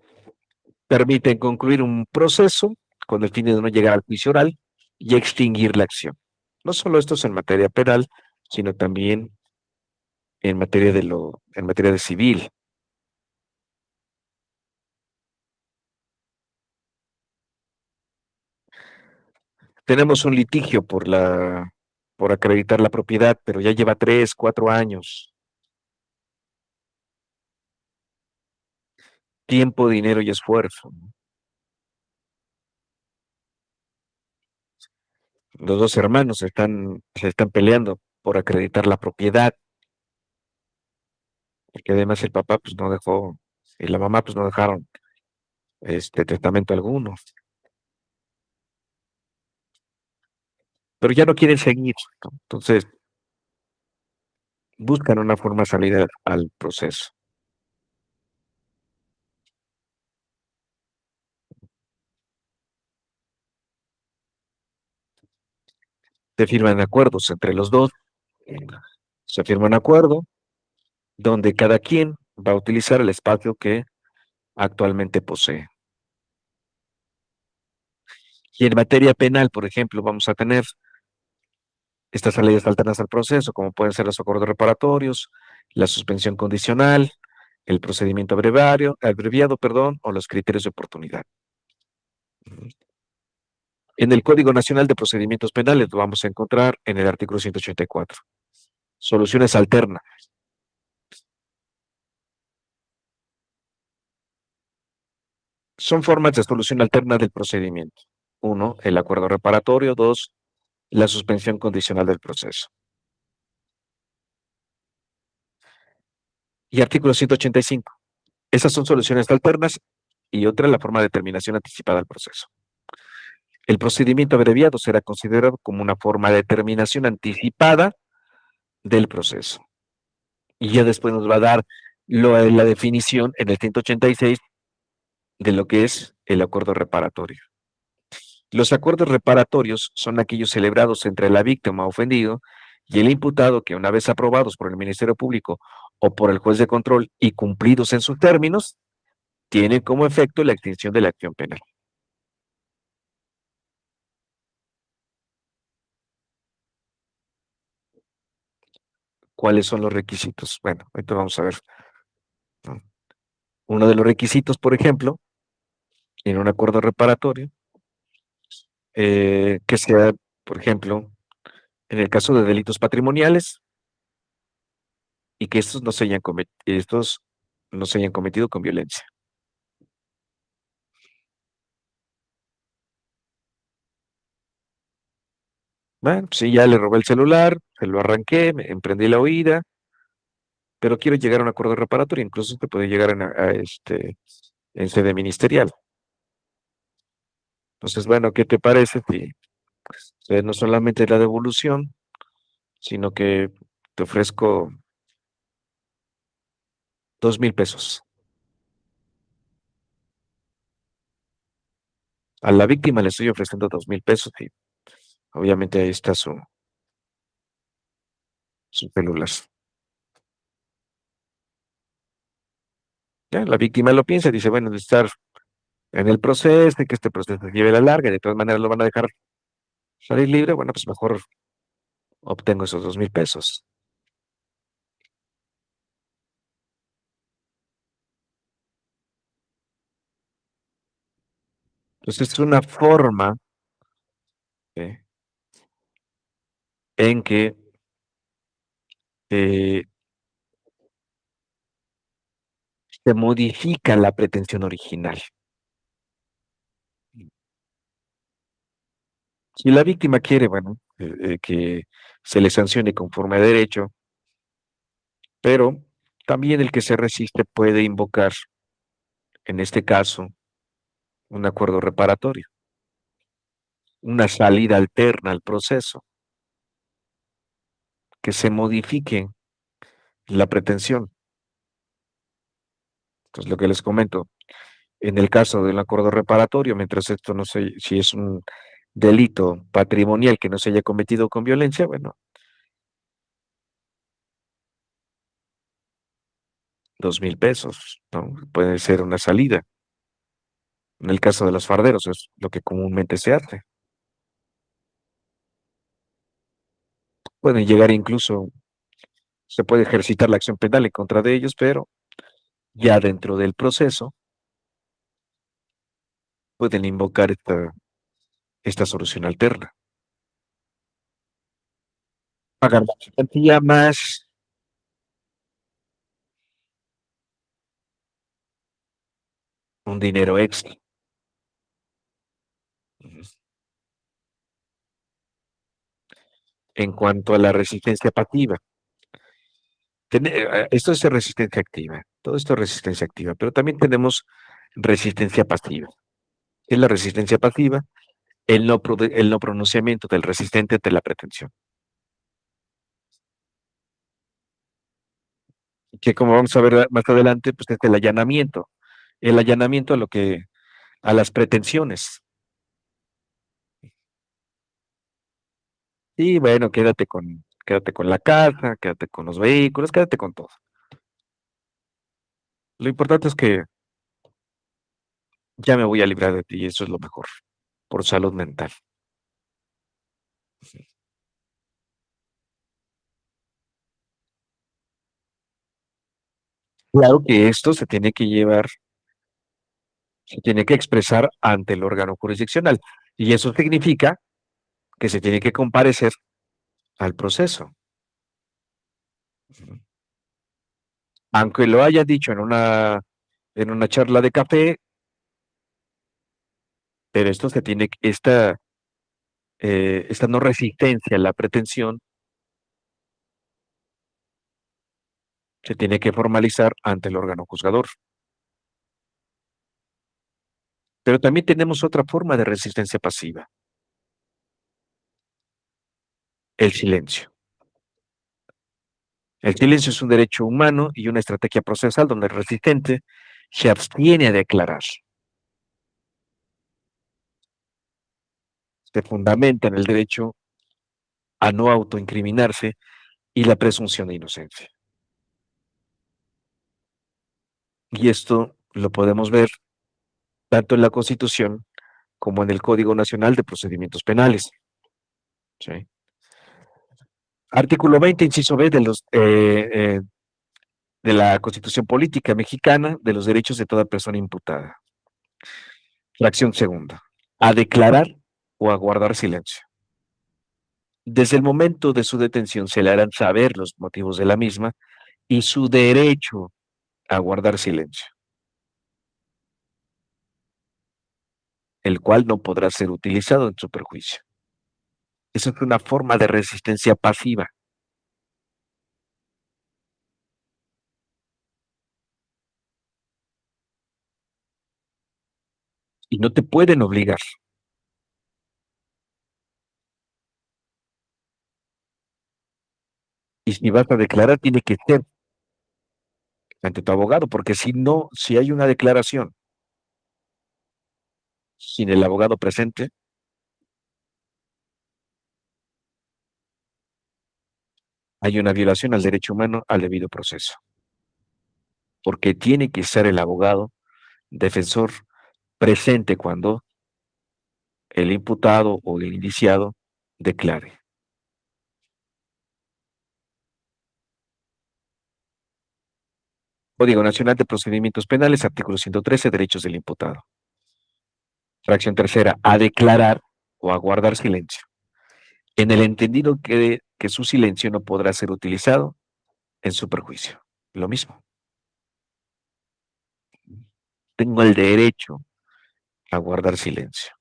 permiten concluir un proceso con el fin de no llegar al juicio oral y extinguir la acción. No solo esto es en materia penal, sino también en materia en materia de civil. Tenemos un litigio por acreditar la propiedad, pero ya lleva 3, 4 años. Tiempo, dinero y esfuerzo, ¿no? Los dos hermanos se están peleando por acreditar la propiedad, porque además el papá pues no dejó, y la mamá pues no dejaron testamento alguno, pero ya no quieren seguir, ¿no? Entonces buscan una forma de salir al proceso. Se firman acuerdos entre los dos, se firma un acuerdo donde cada quien va a utilizar el espacio que actualmente posee. Y en materia penal, por ejemplo, vamos a tener estas leyes alternas al proceso, como pueden ser los acuerdos reparatorios, la suspensión condicional, el procedimiento abreviado, perdón, o los criterios de oportunidad. En el Código Nacional de Procedimientos Penales lo vamos a encontrar en el artículo 184. Soluciones alternas. Son formas de solución alterna del procedimiento. Uno, el acuerdo reparatorio. Dos, la suspensión condicional del proceso. Y artículo 185. Esas son soluciones alternas y otra la forma de terminación anticipada del proceso. El procedimiento abreviado será considerado como una forma de terminación anticipada del proceso. Y ya después nos va a dar la definición en el 186 de lo que es el acuerdo reparatorio. Los acuerdos reparatorios son aquellos celebrados entre la víctima ofendido y el imputado que, una vez aprobados por el Ministerio Público o por el juez de control y cumplidos en sus términos, tienen como efecto la extinción de la acción penal. ¿Cuáles son los requisitos? Bueno, ahorita vamos a ver, ¿no? Uno de los requisitos, por ejemplo, en un acuerdo reparatorio, que sea, por ejemplo, en el caso de delitos patrimoniales y que estos no se hayan cometido con violencia. Bueno, sí, ya le robé el celular, se lo arranqué, me emprendí la huida, pero quiero llegar a un acuerdo reparatorio, incluso se puede llegar en sede ministerial. Entonces, bueno, ¿qué te parece si no solamente la devolución, sino que te ofrezco 2,000 pesos? A la víctima le estoy ofreciendo 2,000 pesos y obviamente ahí está su celular. Ya, la víctima lo piensa, dice, bueno, de estar en el proceso, de que este proceso se lleve a la larga, de todas maneras lo van a dejar salir libre, bueno, pues mejor obtengo esos 2,000 pesos. Entonces es una forma eh, en que eh, se modifica la pretensión original. Si la víctima quiere, bueno, que se le sancione conforme a derecho, pero también el que se resiste puede invocar, en este caso, un acuerdo reparatorio, una salida alterna al proceso, que se modifique la pretensión. Entonces, lo que les comento, en el caso del acuerdo reparatorio, mientras esto no se, si es un delito patrimonial que no se haya cometido con violencia, bueno, 2,000 pesos, ¿no? Puede ser una salida. En el caso de los farderos, es lo que comúnmente se hace. Pueden llegar incluso, se puede ejercitar la acción penal en contra de ellos, pero ya dentro del proceso pueden invocar esta solución alterna. Pagar la cuantía más un dinero extra. En cuanto a la resistencia pasiva, esto es resistencia activa, todo esto es resistencia activa, pero también tenemos resistencia pasiva. ¿Qué es la resistencia pasiva? El no pronunciamiento del resistente ante la pretensión. Que como vamos a ver más adelante, pues es el allanamiento a las pretensiones. Y bueno, quédate con la casa, quédate con los vehículos, quédate con todo. Lo importante es que ya me voy a librar de ti y eso es lo mejor, por salud mental. Claro que esto se tiene que expresar ante el órgano jurisdiccional y eso significa que se tiene que comparecer al proceso. Aunque lo haya dicho en una charla de café, pero esto se tiene, esta no resistencia a la pretensión se tiene que formalizar ante el órgano juzgador. Pero también tenemos otra forma de resistencia pasiva, el silencio. El silencio es un derecho humano y una estrategia procesal donde el resistente se abstiene a declarar. se fundamenta en el derecho a no autoincriminarse y la presunción de inocencia. Y esto lo podemos ver tanto en la Constitución como en el Código Nacional de Procedimientos Penales. ¿Sí? Artículo 20, inciso B de la Constitución Política Mexicana, de los derechos de toda persona imputada. Fracción segunda. A declarar o a guardar silencio. Desde el momento de su detención se le harán saber los motivos de la misma y su derecho a guardar silencio, el cual no podrá ser utilizado en su perjuicio. Esa es una forma de resistencia pasiva y no te pueden obligar. Y si vas a declarar, tiene que ser ante tu abogado, porque si no, si hay una declaración sin el abogado presente, hay una violación al derecho humano al debido proceso, porque tiene que ser el abogado defensor presente cuando el imputado o el indiciado declare. Código Nacional de Procedimientos Penales, artículo 113, derechos del imputado. Fracción tercera, a declarar o a guardar silencio, en el entendido que su silencio no podrá ser utilizado en su perjuicio. Lo mismo, tengo el derecho a guardar silencio.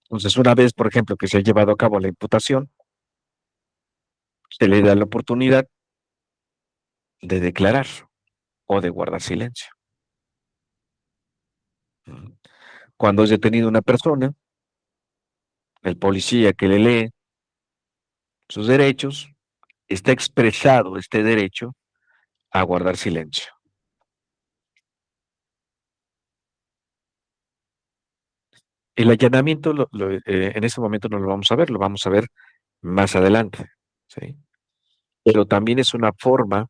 Entonces, una vez, por ejemplo, que se ha llevado a cabo la imputación, se le da la oportunidad de declarar o de guardar silencio. Cuando es detenido una persona, el policía que le lee sus derechos, está expresado este derecho a guardar silencio. El allanamiento en este momento no lo vamos a ver, lo vamos a ver más adelante, ¿sí? Pero también es una forma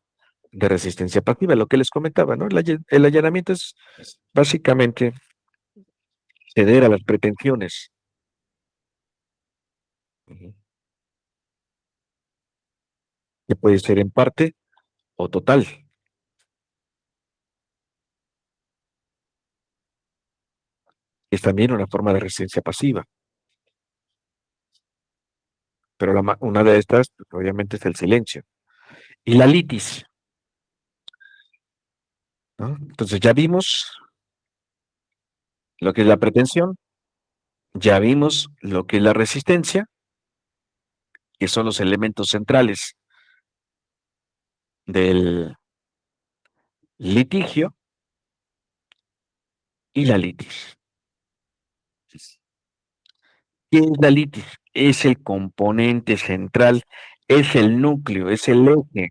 de resistencia pasiva, lo que les comentaba, ¿no? El allanamiento es básicamente ceder a las pretensiones, ujú, que puede ser en parte o total. Es también una forma de resistencia pasiva, pero una de estas, pues, obviamente, es el silencio. Y la litis, ¿no? Entonces ya vimos lo que es la pretensión, ya vimos lo que es la resistencia, que son los elementos centrales del litigio y la litis. ¿Qué es la litis? Es el componente central, es el núcleo, es el eje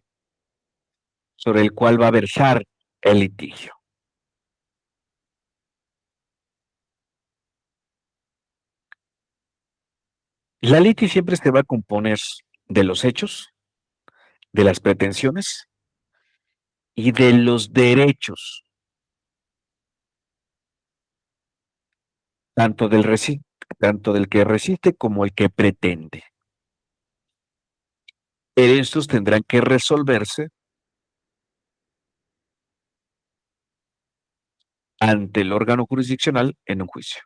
sobre el cual va a versar el litigio. La litis siempre se va a componer de los hechos, de las pretensiones y de los derechos, tanto del, tanto del que resiste como el que pretende. Estos tendrán que resolverse ante el órgano jurisdiccional en un juicio.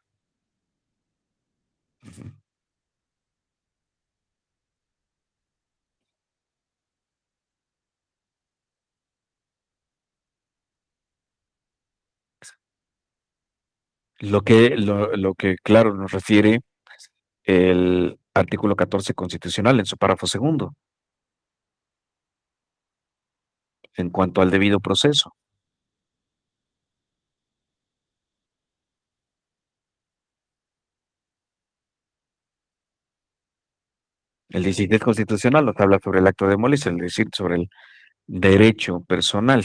Lo que claro, nos refiere el artículo 14 constitucional en su párrafo segundo, en cuanto al debido proceso. El 16 constitucional nos habla sobre el acto de demolición, es decir, sobre el derecho personal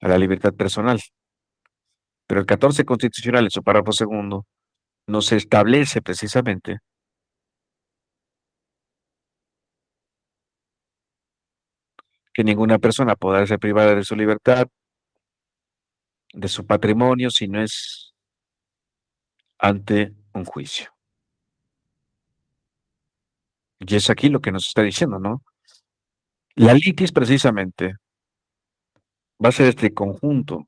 a la libertad personal. Pero el 14 constitucional, en su párrafo segundo, nos establece precisamente que ninguna persona podrá ser privada de su libertad, de su patrimonio, si no es ante un juicio. Y es aquí lo que nos está diciendo, ¿no? La litis precisamente va a ser este conjunto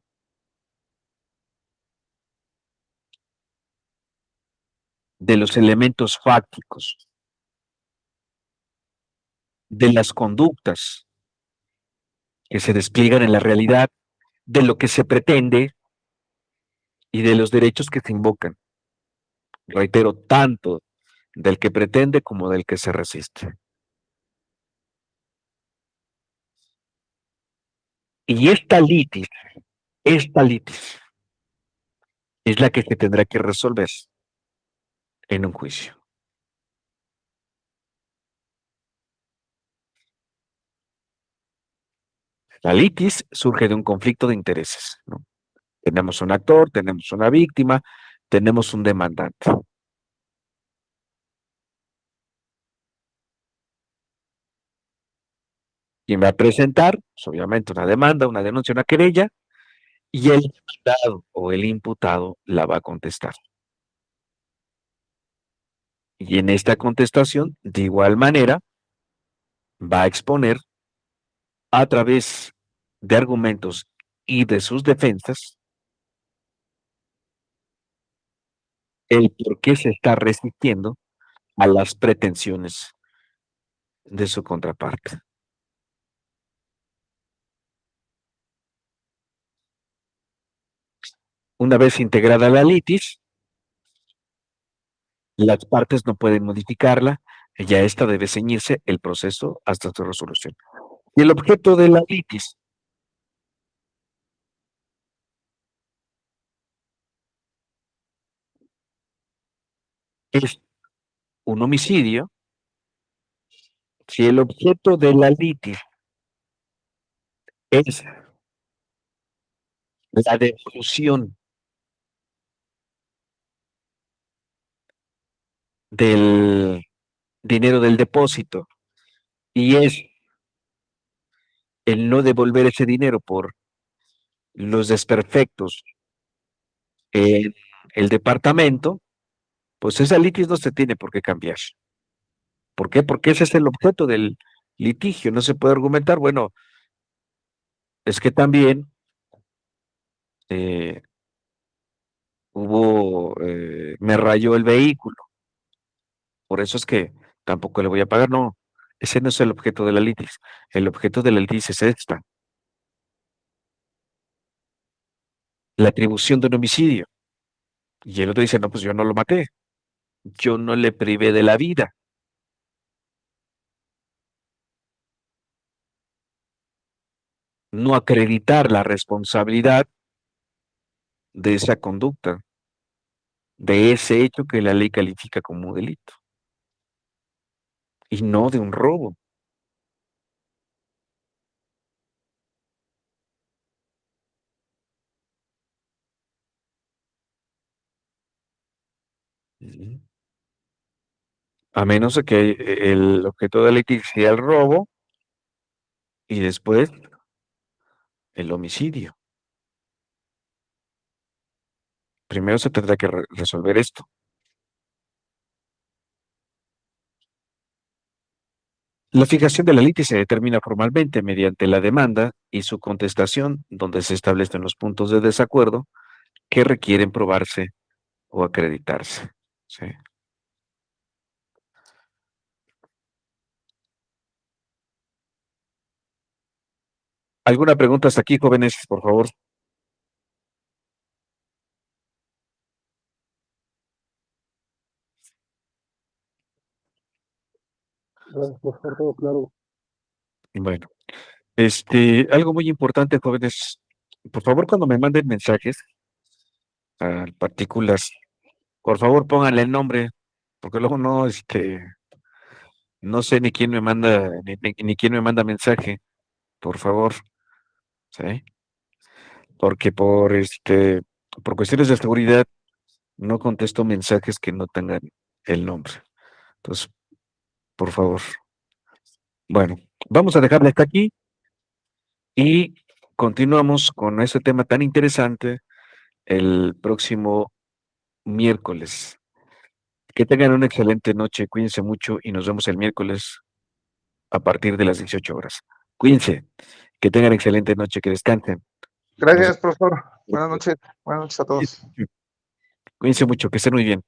de los elementos fácticos, de las conductas que se despliegan en la realidad, de lo que se pretende y de los derechos que se invocan. Reitero, tanto del que pretende como del que se resiste. Y esta litis es la que se tendrá que resolver en un juicio. La litis surge de un conflicto de intereses, ¿no? Tenemos un actor, tenemos una víctima, tenemos un demandante. Quien va a presentar, pues, obviamente, una demanda, una denuncia, una querella, y el imputado o el imputado la va a contestar. Y en esta contestación, de igual manera, va a exponer a través de argumentos y de sus defensas el por qué se está resistiendo a las pretensiones de su contraparte. Una vez integrada la litis, las partes no pueden modificarla, ya esta debe ceñirse el proceso hasta su resolución. Y el objeto de la litis es un homicidio. Si el objeto de la litis es la devolución del dinero del depósito y es el no devolver ese dinero por los desperfectos en el departamento, pues esa litis no se tiene por qué cambiar. ¿Por qué? Porque ese es el objeto del litigio. No se puede argumentar, bueno, es que también eh, me rayó el vehículo, por eso es que tampoco le voy a pagar. No, ese no es el objeto de la litis. El objeto de la litis es esta, la atribución de un homicidio. Y el otro dice, no, pues yo no lo maté, yo no le privé de la vida. No acreditar la responsabilidad de esa conducta, de ese hecho que la ley califica como delito, y no de un robo. Ujú. A menos de que el objeto de litigio sea el robo y después el homicidio. Primero se tendrá que resolver esto. La fijación de la litis se determina formalmente mediante la demanda y su contestación, donde se establecen los puntos de desacuerdo que requieren probarse o acreditarse. ¿Sí? ¿Alguna pregunta hasta aquí, jóvenes, por favor? Gracias, profesor, todo claro. Bueno, algo muy importante, jóvenes, por favor, cuando me manden mensajes particular, por favor, pónganle el nombre, porque luego no, No sé ni quién me manda, ni quién me manda mensaje, por favor, ¿sí? Porque por cuestiones de seguridad no contesto mensajes que no tengan el nombre. Entonces, por favor. Bueno, vamos a dejarle hasta aquí y continuamos con ese tema tan interesante el próximo miércoles. Que tengan una excelente noche, cuídense mucho y nos vemos el miércoles a partir de las 18 horas. Cuídense, que tengan excelente noche, que descansen. Nos Gracias, profesor. Buenas noches. Buenas noches a todos. Cuídense mucho, que estén muy bien.